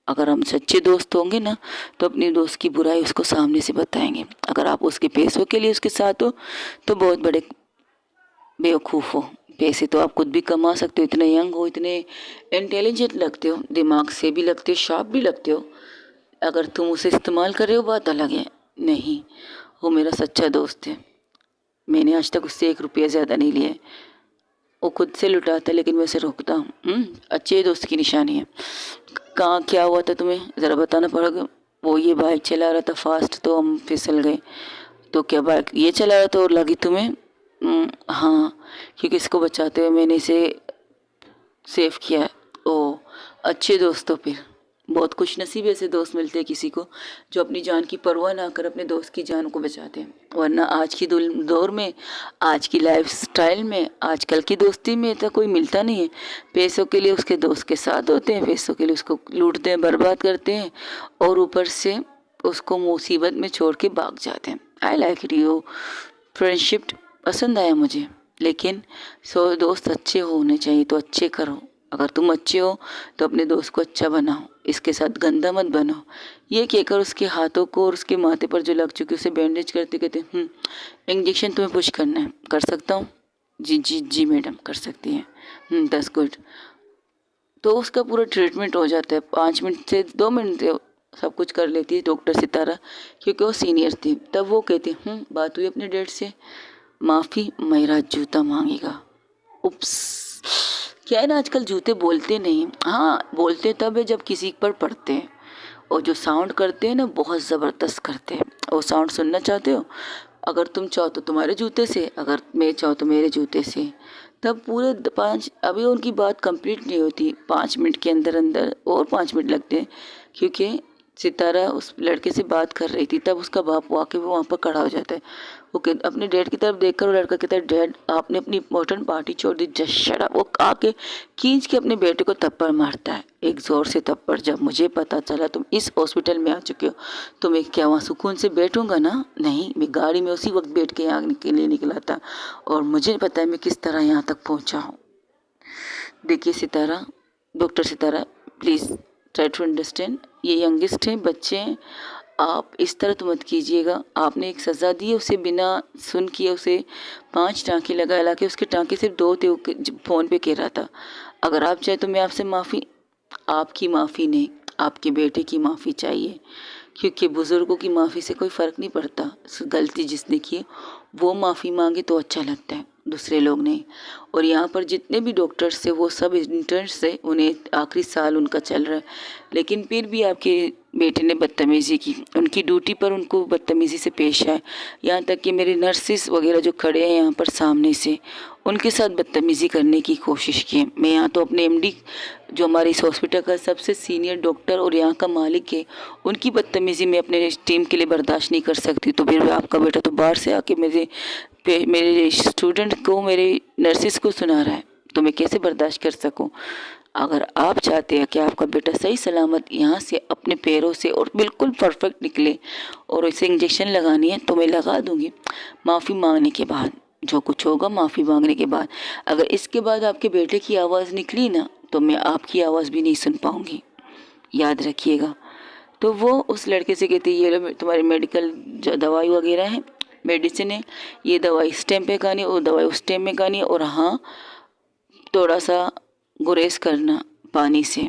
[SPEAKER 1] अगर हम सच्चे दोस्त होंगे ना, तो अपने दोस्त की बुराई उसको सामने से बताएंगे। अगर आप उसके पैसों के लिए उसके साथ हो तो बहुत बड़े बेवकूफ़ हो। पैसे तो आप खुद भी कमा सकते हो, इतने यंग हो, इतने इंटेलिजेंट लगते हो, दिमाग से भी लगते हो, शार्प भी लगते हो। अगर तुम उसे इस्तेमाल कर रहे हो बात अलग है। नहीं, वो मेरा सच्चा दोस्त है। मैंने आज तक उससे 1 रुपया ज़्यादा नहीं लिया है। वो खुद से लुटाता है लेकिन मैं उसे रोकता हूँ। अच्छे दोस्त की निशानी है। कहाँ क्या हुआ था तुम्हें ज़रा बताना पड़ेगा। वो ये बाइक चला रहा था फास्ट, तो हम फिसल गए। तो क्या बाइक ये चला रहा था और लगी तुम्हें? हाँ, क्योंकि इसको बचाते हुए मैंने इसे सेव किया है। ओ, अच्छे दोस्तों, फिर बहुत खुशनसीब ऐसे दोस्त मिलते हैं किसी को जो अपनी जान की परवाह ना कर अपने दोस्त की जान को बचाते हैं। वरना आज की दौर में, आज की लाइफ स्टाइल में, आजकल की दोस्ती में तो कोई मिलता नहीं है। पैसों के लिए उसके दोस्त के साथ होते हैं, पैसों के लिए उसको लूटते हैं, बर्बाद करते हैं, और ऊपर से उसको मुसीबत में छोड़ के भाग जाते हैं। आई लाइक यू फ्रेंडशिप, पसंद आया मुझे। लेकिन दोस्त अच्छे होने चाहिए तो अच्छे करो। अगर तुम अच्छे हो तो अपने दोस्त को अच्छा बनाओ, इसके साथ गंदा मत बनो। ये कहकर उसके हाथों को और उसके माथे पर जो लग चुकी उसे बैंडेज करते कहते, इंजेक्शन तुम्हें पुश करना है, कर सकता हूँ? जी जी जी मैडम, कर सकती हैं। That's good. तो उसका पूरा ट्रीटमेंट हो जाता है। 5 मिनट से 2 मिनट से सब कुछ कर लेती है डॉक्टर सितारा, क्योंकि वो सीनियर थी। तब वो कहती, बात हुई अपने डैड से, माफ़ी, मेरा जूता मांगेगा। उप्स, क्या है ना, आजकल जूते बोलते नहीं। हाँ, बोलते तब है जब किसी पर पड़ते हैं, और जो साउंड करते हैं ना बहुत ज़बरदस्त करते हैं। वो साउंड सुनना चाहते हो? अगर तुम चाहो तो तुम्हारे जूते से, अगर मैं चाहो तो मेरे जूते से। तब पूरे 5, अभी उनकी बात कंप्लीट नहीं होती, 5 मिनट के अंदर अंदर और 5 मिनट लगते हैं। क्योंकि सितारा उस लड़के से बात कर रही थी, तब उसका बाप वाकई वो वहाँ पर खड़ा हो जाता है। वो अपने डैड की तरफ देखकर वो लड़का कहता है, डैड आपने अपनी इम्पोर्टेंट पार्टी छोड़ दी, जस्ट शट अप। वो आके खींच के अपने बेटे को थप्पड़ मारता है, एक ज़ोर से थप्पड़। जब मुझे पता चला तुम इस हॉस्पिटल में आ चुके हो तो मैं क्या वहाँ सुकून से बैठूंगा ना? नहीं, मैं गाड़ी में उसी वक्त बैठ के यहाँ के लिए निकला था, और मुझे पता है मैं किस तरह यहाँ तक पहुँचा हूँ। देखिए Sitara, doctor Sitara, please try to understand. ये यंगेस्ट हैं, बच्चे हैं, आप इस तरह तो मत कीजिएगा। आपने एक सज़ा दी है, उसे बिना सुन किए उसे 5 टाँके लगा ला के, उसके टाँके सिर्फ 2 थे, वो फ़ोन पे कह रहा था। अगर आप चाहे तो मैं आपसे माफ़ी, आपकी माफ़ी नहीं, आपके बेटे की माफ़ी चाहिए। क्योंकि बुज़ुर्गों की माफ़ी से कोई फ़र्क नहीं पड़ता, गलती जिसने की वो माफ़ी मांगे तो अच्छा लगता है, दूसरे लोग नहीं। और यहाँ पर जितने भी डॉक्टर्स थे वो सब इंटर्न्स थे, उन्हें आखिरी साल उनका चल रहा है, लेकिन फिर भी आपके बेटे ने बदतमीज़ी की, उनकी ड्यूटी पर उनको बदतमीज़ी से पेश आए। यहाँ तक कि मेरे नर्सिस वगैरह जो खड़े हैं यहाँ पर सामने से, उनके साथ बदतमीज़ी करने की कोशिश की। मैं यहाँ तो अपने एमडी, जो हमारे इस हॉस्पिटल का सबसे सीनियर डॉक्टर और यहाँ का मालिक है, उनकी बदतमीज़ी मैं अपने टीम के लिए बर्दाश्त नहीं कर सकती। तो फिर आपका बेटा तो बाहर से आके मेरे स्टूडेंट को, मेरे नर्सिस को सुना रहा है, तो मैं कैसे बर्दाश्त कर सकूं? अगर आप चाहते हैं कि आपका बेटा सही सलामत यहाँ से अपने पैरों से और बिल्कुल परफेक्ट निकले और इसे इंजेक्शन लगानी है तो मैं लगा दूंगी, माफ़ी मांगने के बाद। जो कुछ होगा माफ़ी मांगने के बाद। अगर इसके बाद आपके बेटे की आवाज़ निकली ना तो मैं आपकी आवाज़ भी नहीं सुन पाऊँगी, याद रखिएगा। तो वो उस लड़के से कहती है, ये लो तुम्हारी मेडिकल जो दवाई वगैरह है, मेडिसिन है, ये दवाई इस टाइम पे खानी है, वो दवाई उस टाइम में खानी है, और हाँ थोड़ा सा गुरेज करना, पानी से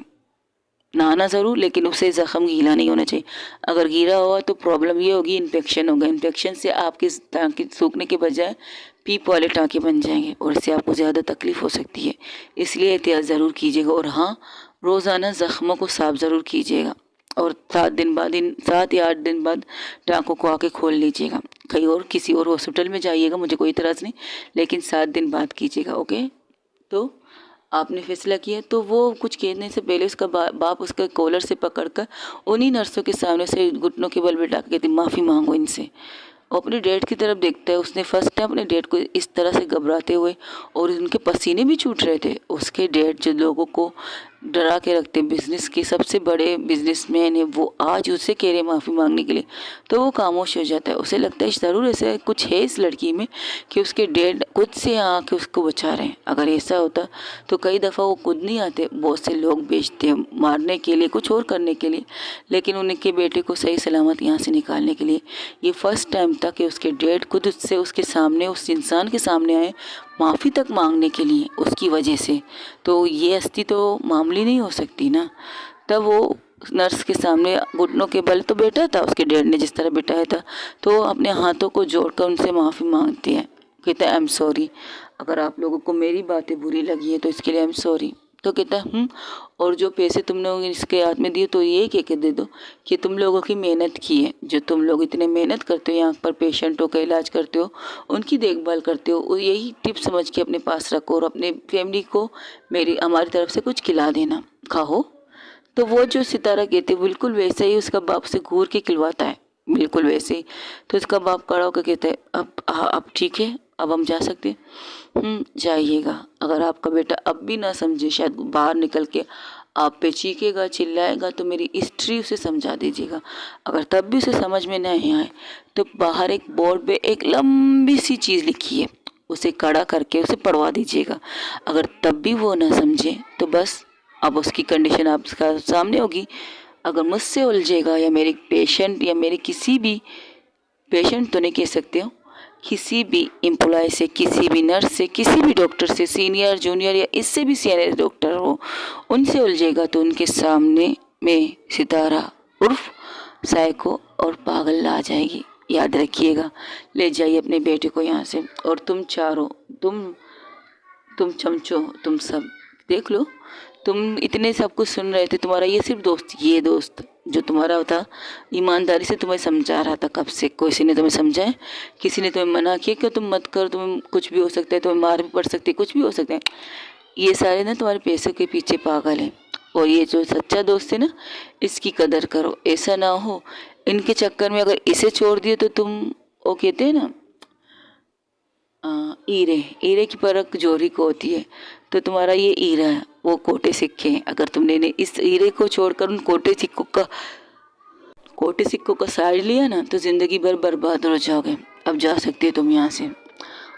[SPEAKER 1] नहाना ज़रूर, लेकिन उससे ज़ख़म गीला नहीं होना चाहिए। अगर गीला हुआ तो प्रॉब्लम ये होगी, इन्फेक्शन होगा। इन्फेक्शन से आपकी टाँकी सूखने के बजाय पीप वाले टाँके बन जाएंगे और इससे आपको ज़्यादा तकलीफ़ हो सकती है। इसलिए एहतियात ज़रूर कीजिएगा। और हाँ, रोज़ाना ज़ख्मों को साफ़ ज़रूर कीजिएगा और 7 या 8 दिन बाद टाँकों को आके खोल लीजिएगा। कहीं और किसी और हॉस्पिटल में जाइएगा, मुझे कोई इतराज़ नहीं, लेकिन 7 दिन बाद कीजिएगा। ओके, तो आपने फैसला किया। तो वो कुछ कहने से पहले उसका बाप उसका कॉलर से पकड़कर उन्हीं नर्सों के सामने से घुटनों के बल बिठा के कहती, माफ़ी मांगो इनसे। वो अपने डैड की तरफ देखता है। उसने फर्स्ट टाइम अपने डैड को इस तरह से घबराते हुए, और उनके पसीने भी छूट रहे थे। उसके डैड जो लोगों को डरा के रखते, बिजनेस के सबसे बड़े बिजनेसमैन है, वो आज उससे कह रहे माफ़ी मांगने के लिए, तो वो खामोश हो जाता है। उसे लगता है ज़रूर ऐसा कुछ है इस लड़की में कि उसके डैड खुद से आके उसको बचा रहे हैं। अगर ऐसा होता तो कई दफ़ा वो खुद नहीं आते, बहुत से लोग बेचते हैं मारने के लिए, कुछ और करने के लिए, लेकिन उनके बेटे को सही सलामत यहाँ से निकालने के लिए। ये फर्स्ट टाइम था कि उसके डैड खुद उससे उसके सामने, उस इंसान के सामने आए माफ़ी तक मांगने के लिए उसकी वजह से। तो ये हस्ती तो मामूली नहीं हो सकती ना। तब वो नर्स के सामने घुटनों के बल तो बैठा था, उसके डैड ने जिस तरह बिठाया था, तो अपने हाथों को जोड़कर उनसे माफ़ी मांगती है। कहता है आई एम सॉरी, अगर आप लोगों को मेरी बातें बुरी लगी है तो इसके लिए आई एम सॉरी। तो कहता है और जो पैसे तुम लोगों ने इसके हाथ में दिए तो ये कह के दे दो कि तुम लोगों की मेहनत की है, जो तुम लोग इतने मेहनत करते हो यहाँ पर पेशेंटों का इलाज करते हो, उनकी देखभाल करते हो, और यही टिप समझ के अपने पास रखो और अपने फैमिली को हमारी तरफ से कुछ खिला देना, खाओ। तो वो जो सितारा कहते बिल्कुल वैसे ही उसका बाप से घूर के खिलवाता है, बिल्कुल वैसे ही। तो उसका बाप खड़ा होकर कहता है अब ठीक है, अब हम जा सकते हैं। जाइएगा। अगर आपका बेटा अब भी ना समझे, शायद बाहर निकल के आप पे चीखेगा चिल्लाएगा, तो मेरी हिस्ट्री उसे समझा दीजिएगा। अगर तब भी उसे समझ में नहीं आए तो बाहर एक बोर्ड पे एक लंबी सी चीज़ लिखी है, उसे कड़ा करके उसे पढ़वा दीजिएगा। अगर तब भी वो ना समझे तो बस अब उसकी कंडीशन आपका सामने होगी। अगर मुझसे उलझेगा या मेरे पेशेंट या मेरे किसी भी पेशेंट तो नहीं कह सकते हो, किसी भी एम्प्लॉय से, किसी भी नर्स से, किसी भी डॉक्टर से, सीनियर जूनियर या इससे भी सीनियर डॉक्टर हो, उनसे उलझेगा तो उनके सामने में सितारा उर्फ साइको और पागल आ जाएगी। याद रखिएगा। ले जाइए अपने बेटे को यहाँ से। और तुम चारों, तुम चमचो, तुम सब देख लो, तुम इतने सब कुछ सुन रहे थे, तुम्हारा ये सिर्फ ये दोस्त जो तुम्हारा था ईमानदारी से तुम्हें समझा रहा था। कब से किसी ने तुम्हें समझाया? किसी ने तुम्हें मना किया कि तुम मत कर, तुम्हें कुछ भी हो सकता है, तुम्हें मार भी पड़ सकती है, कुछ भी हो सकता है। ये सारे ना तुम्हारे पैसों के पीछे पागल हैं। और ये जो सच्चा दोस्त है ना, इसकी कदर करो। ऐसा ना हो इनके चक्कर में अगर इसे छोड़ दिए तो तुम, वो कहते हैं ना हीरे की परख जोहरी को होती है, तो तुम्हारा ये हीरा है, वो कोटे सिक्के हैं। अगर तुमने इस हीरे को छोड़कर उन कोटे सिक्कों का साइड लिया ना, तो जिंदगी भर बर्बाद हो जाओगे। अब जा सकते हो तुम यहाँ से।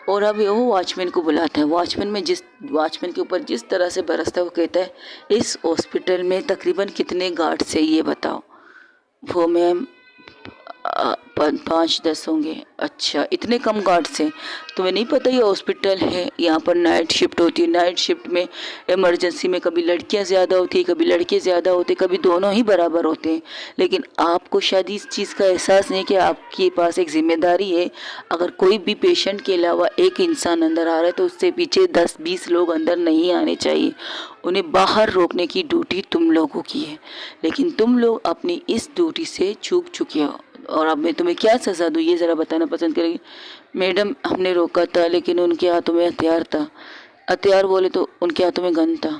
[SPEAKER 1] और अब वो वॉचमैन को बुलाता है। वॉचमैन के ऊपर जिस तरह से बरसता है, वो कहता है इस हॉस्पिटल में तकरीबन कितने गार्ड्स है ये बताओ। वो मैम 5-10 होंगे। अच्छा, इतने कम गार्ड्स हैं? तुम्हें नहीं पता ये हॉस्पिटल है, यहाँ पर नाइट शिफ्ट होती है। नाइट शिफ्ट में इमरजेंसी में कभी लड़कियाँ ज़्यादा होती है, कभी लड़के ज़्यादा होते, कभी दोनों ही बराबर होते हैं। लेकिन आपको शायद इस चीज़ का एहसास नहीं कि आपके पास एक जिम्मेदारी है। अगर कोई भी पेशेंट के अलावा एक इंसान अंदर आ रहा है तो उससे पीछे 10-20 लोग अंदर नहीं आने चाहिए। उन्हें बाहर रोकने की ड्यूटी तुम लोगों की है, लेकिन तुम लोग अपनी इस ड्यूटी से चूक चुके हो। और अब मैं तुम्हें क्या सज़ा दूँ, ये ज़रा बताना पसंद करेंगे? मैडम, हमने रोका था लेकिन उनके हाथों में हथियार था। हथियार बोले तो उनके हाथों में गन था।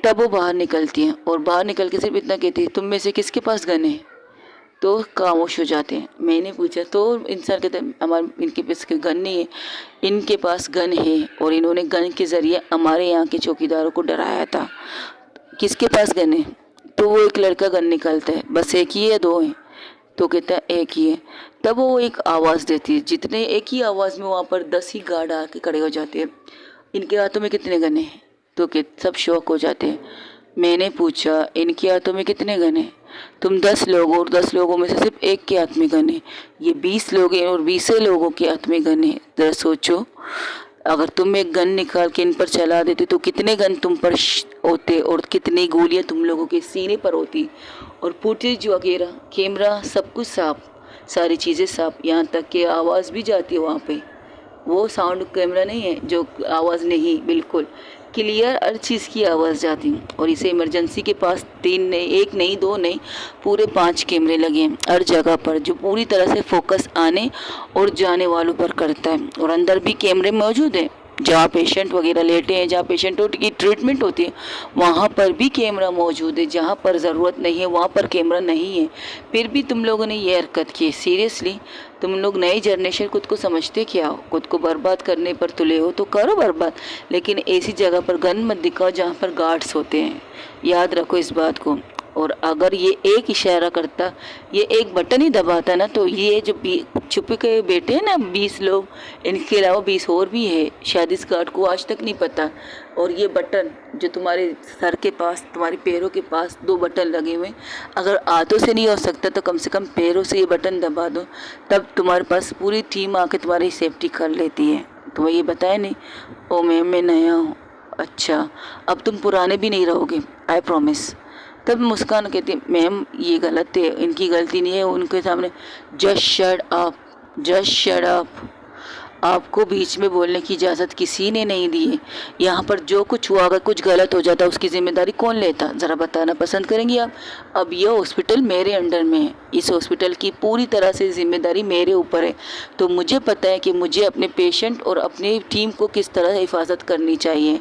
[SPEAKER 1] तब वो बाहर निकलती हैं और बाहर निकल के सिर्फ इतना कहती है, तुम में से किसके पास गन है? तो खामोश हो जाते हैं। मैंने पूछा तो इंसान कहता है इनके पास गन नहीं है। इनके पास गन है और इन्होंने गन के ज़रिए हमारे यहाँ के चौकीदारों को डराया था। किसके पास गन है? तो वो एक लड़का गन निकालता है, बस एक ही है, 2 हैं? तो कहता है एक ही है। तब वो एक आवाज़ देती है, जितने एक ही आवाज़ में वहाँ पर 10 ही गार्ड आके खड़े हो जाते हैं। इनके हाथों में कितने गन हैं? तो सब शौक हो जाते हैं। मैंने पूछा इनके हाथों में कितने गन हैं? तुम 10 लोग और 10 लोगों में से सिर्फ एक के हाथ में गन है। ये 20 लोग हैं और 20 लोगों के हाथ में गन है। ज़रा सोचो, अगर तुम एक गन निकाल के इन पर चला देते तो कितने गन तुम पर होते और कितनी गोलियां तुम लोगों के सीने पर होती। और फुटेज वगैरह कैमरा सब कुछ साफ। सारी चीज़ें साफ, यहाँ तक कि आवाज़ भी जाती है वहाँ पे। वो साउंड कैमरा नहीं है जो आवाज़ नहीं, बिल्कुल क्लियर हर चीज़ की आवाज़ जाती है। और इसे इमरजेंसी के पास 3 नहीं, 1 नहीं, 2 नहीं, पूरे 5 कैमरे लगे हैं हर जगह पर, जो पूरी तरह से फोकस आने और जाने वालों पर करता है। और अंदर भी कैमरे मौजूद हैं, जहाँ पेशेंट वगैरह लेटे हैं, जहाँ पेशेंटों की ट्रीटमेंट होती है वहाँ पर भी कैमरा मौजूद है। जहाँ पर ज़रूरत नहीं है वहाँ पर कैमरा नहीं है, फिर भी तुम लोगों ने ये हरकत की। सीरियसली तुम लोग नई जनरेशन खुद को समझते क्या हो? खुद को बर्बाद करने पर तुले हो तो करो बर्बाद, लेकिन ऐसी जगह पर गन मत दिखाओ जहाँ पर गार्ड्स होते हैं। याद रखो इस बात को। और अगर ये एक इशारा करता, ये एक बटन ही दबाता ना, तो ये जो छुप के बैठे हैं ना 20 लोग, इनके अलावा 20 और भी है, शायद इस गार्ड को आज तक नहीं पता। और ये बटन जो तुम्हारे सर के पास, तुम्हारे पैरों के पास 2 बटन लगे हुए, अगर हाथों से नहीं हो सकता तो कम से कम पैरों से ये बटन दबा दो, तब तुम्हारे पास पूरी टीम आके तुम्हारी सेफ्टी कर लेती है। तुम्हें ये बताया नहीं? ओ मैम मैं नया हूँ। अच्छा, अब तुम पुराने भी नहीं रहोगे, आई प्रॉमिस। तब मुस्कान कहती मैम ये गलत है, इनकी गलती नहीं है। उनके सामने just shut up, just shut up. आपको बीच में बोलने की इजाज़त किसी ने नहीं दी है। यहाँ पर जो कुछ हुआ, अगर कुछ गलत हो जाता उसकी ज़िम्मेदारी कौन लेता, ज़रा बताना पसंद करेंगी आप? अब ये हॉस्पिटल मेरे अंडर में है, इस हॉस्पिटल की पूरी तरह से ज़िम्मेदारी मेरे ऊपर है। तो मुझे पता है कि मुझे अपने पेशेंट और अपनी टीम को किस तरह हिफाजत करनी चाहिए,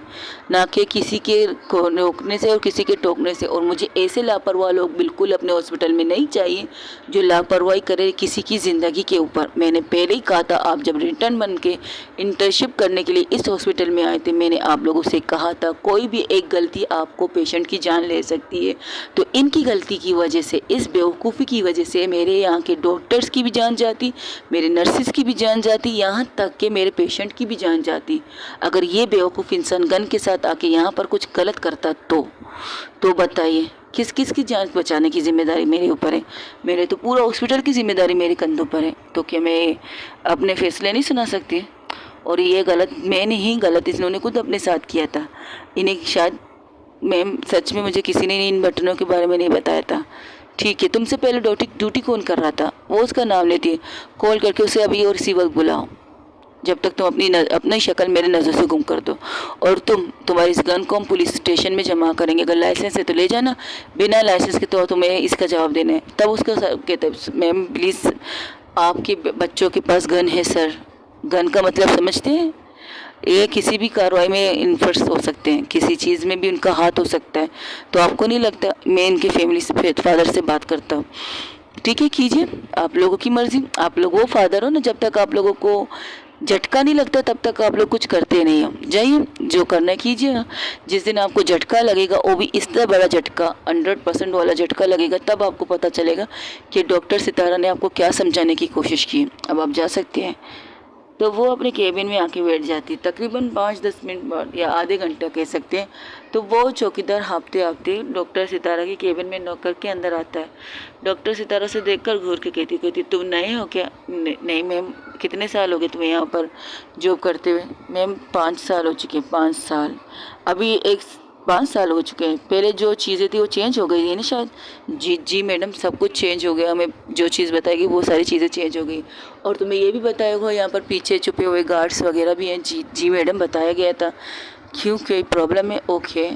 [SPEAKER 1] ना कि किसी के रोकने से और किसी के टोकने से। और मुझे ऐसे लापरवाह लोग बिल्कुल अपने हॉस्पिटल में नहीं चाहिए जो लापरवाही करे किसी की ज़िंदगी के ऊपर। मैंने पहले ही कहा था, आप जब रिटर्न बन के इंटर्नशिप करने के लिए इस हॉस्पिटल में आए थे, मैंने आप लोगों से कहा था कोई भी एक गलती आपको पेशेंट की जान ले सकती है। तो इनकी गलती की वजह से, इस बेवकूफ़ी की वजह से मेरे यहाँ के डॉक्टर्स की भी जान जाती, मेरे नर्सिस की भी जान जाती, यहाँ तक कि मेरे पेशेंट की भी जान जाती। अगर ये बेवकूफ़ इंसान गन के साथ आके यहाँ पर कुछ गलत करता तो बताइए किस किस की जान बचाने की जिम्मेदारी मेरे ऊपर है? मेरे तो पूरा हॉस्पिटल की जिम्मेदारी मेरे कंधों पर है। तो क्या मैं अपने फैसले नहीं सुना सकती? और ये गलत मैंने ही गलत इन्होंने खुद अपने साथ किया था। इन्हें शायद मैम सच में मुझे किसी ने इन बटनों के बारे में नहीं बताया था। ठीक है, तुमसे पहले ड्यूटी कौन कर रहा था वो उसका नाम लेती है, कॉल करके उसे अभी और इसी वक्त बुलाओ, जब तक तुम अपनी शक्ल मेरे नज़र से गुम कर दो। और तुम्हारी इस गन को हम पुलिस स्टेशन में जमा करेंगे, अगर लाइसेंस है तो ले जाना, बिना लाइसेंस के तो तुम्हें इसका जवाब देना है। तब उसका कहते मैम प्लीज़ आपके बच्चों के पास गन है सर। गन का मतलब समझते हैं? ये किसी भी कार्रवाई में इन्फर्स हो सकते हैं, किसी चीज़ में भी उनका हाथ हो सकता है। तो आपको नहीं लगता? मैं इनके फैमिली से, फादर से बात करता हूँ। ठीक है, कीजिए, आप लोगों की मर्जी। आप लोग वो फादर हो ना, जब तक आप लोगों को झटका नहीं लगता तब तक आप लोग कुछ करते नहीं हो। जाइए, जो करना है कीजिए। जिस दिन आपको झटका लगेगा, वो भी इस तरह बड़ा झटका, 100% वाला झटका लगेगा, तब आपको पता चलेगा कि डॉक्टर सितारा ने आपको क्या समझाने की कोशिश की। अब आप जा सकते हैं। तो वो अपने केबिन में आके बैठ जाती, तकरीबन 5-10 मिनट बाद या आधे घंटा कह सकते हैं। तो वो चौकीदार हाँफते हाँफते डॉक्टर सितारा के केबिन में नौकर के अंदर आता है। डॉक्टर सितारा से देखकर घूर के कहती तुम नए हो क्या? नहीं मैम। कितने साल हो गए तुम्हें यहाँ पर जॉब करते हुए? मैम 5 साल हो चुके हैं। 5 साल? अभी 5 साल हो चुके हैं। पहले जो चीज़ें थी वो चेंज हो गई है ना शायद? जी मैडम, सब कुछ चेंज हो गया। हमें जो चीज़ बताएगी वो सारी चीज़ें चेंज हो गई। और तुम्हें ये भी बताया होगा यहाँ पर पीछे छुपे हुए गार्ड्स वगैरह भी हैं? जी मैडम, बताया गया था। क्यों, कोई प्रॉब्लम है? ओके,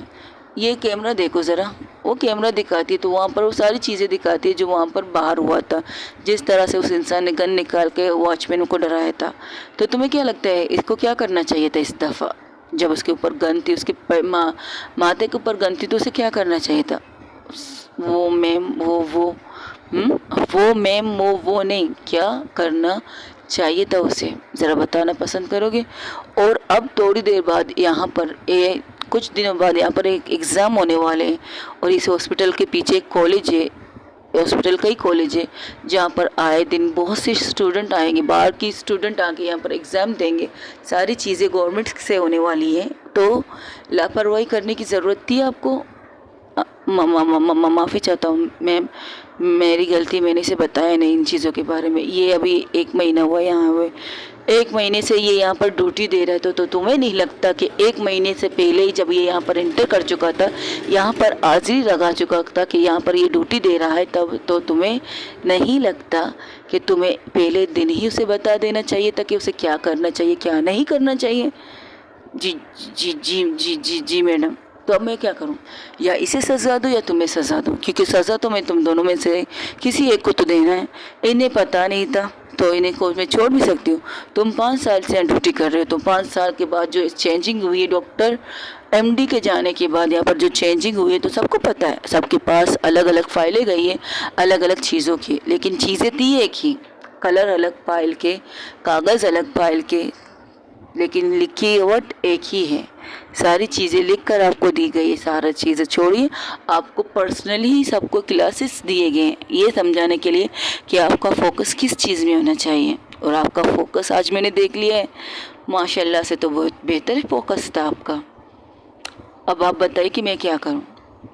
[SPEAKER 1] ये कैमरा देखो ज़रा। वो कैमरा दिखाती है तो वहाँ पर वो सारी चीज़ें दिखाती है जो वहाँ पर बाहर हुआ था, जिस तरह से उस इंसान ने गन निकाल के वॉचमैन को डराया था। तो तुम्हें क्या लगता है इसको क्या करना चाहिए था इस दफ़ा? जब उसके ऊपर गन थी, उसके माथे के ऊपर गन थी, तो उसे क्या करना चाहिए था? वो मैम वो नहीं, क्या करना चाहिए था उसे, ज़रा बताना पसंद करोगे? और अब थोड़ी देर बाद यहाँ पर कुछ दिनों बाद यहाँ पर एक एग्ज़ाम होने वाले हैं। और इस हॉस्पिटल के पीछे एक कॉलेज है, हॉस्पिटल का ही कॉलेज है, जहाँ पर आए दिन बहुत से स्टूडेंट आएंगे, बाहर की स्टूडेंट आके यहाँ पर एग्ज़ाम देंगे। सारी चीज़ें गवर्नमेंट से होने वाली है। तो लापरवाही करने की ज़रूरत थी आपको? माफ़ी चाहता हूँ मैम, मेरी गलती, मैंने इसे बताया नहीं इन चीज़ों के बारे में। ये अभी 1 महीना हुआ यहाँ हुए, 1 महीने से ये यहाँ पर ड्यूटी दे रहा है, तो तुम्हें नहीं लगता कि 1 महीने से पहले ही जब ये यहाँ पर इंटर कर चुका था, यहाँ पर हाजिरी लगा चुका था कि यहाँ पर ये ड्यूटी दे रहा है, तब तो तुम्हें नहीं लगता कि तुम्हें पहले दिन ही उसे बता देना चाहिए था कि उसे क्या करना चाहिए, क्या नहीं करना चाहिए? जी जी जी जी जी जी मैडम, तो अब मैं क्या करूं? या इसे सज़ा दूं या तुम्हें सज़ा दूं? क्योंकि सज़ा तो मैं तुम दोनों में से किसी एक को तो देना है। इन्हें पता नहीं था तो इन्हें को मैं छोड़ भी सकती हूँ। तुम 5 साल से ड्यूटी कर रहे हो, तो 5 साल के बाद जो चेंजिंग हुई है, डॉक्टर एमडी के जाने के बाद यहाँ पर जो चेंजिंग हुई है, तो सबको पता है, सबके पास अलग अलग फाइलें गई हैं अलग अलग चीज़ों की, लेकिन चीज़ें थी एक ही, कलर अलग फाइल के, कागज़ अलग फाइल के, लेकिन लिखी वट एक ही है। सारी चीज़ें लिख कर आपको दी गई है। सारा चीज़ें छोड़िए, आपको पर्सनली ही सबको क्लासेस दिए गए हैं ये समझाने के लिए कि आपका फोकस किस चीज़ में होना चाहिए, और आपका फोकस आज मैंने देख लिया है माशाल्लाह से, तो बहुत बेहतर फोकस था आपका। अब आप बताइए कि मैं क्या करूं?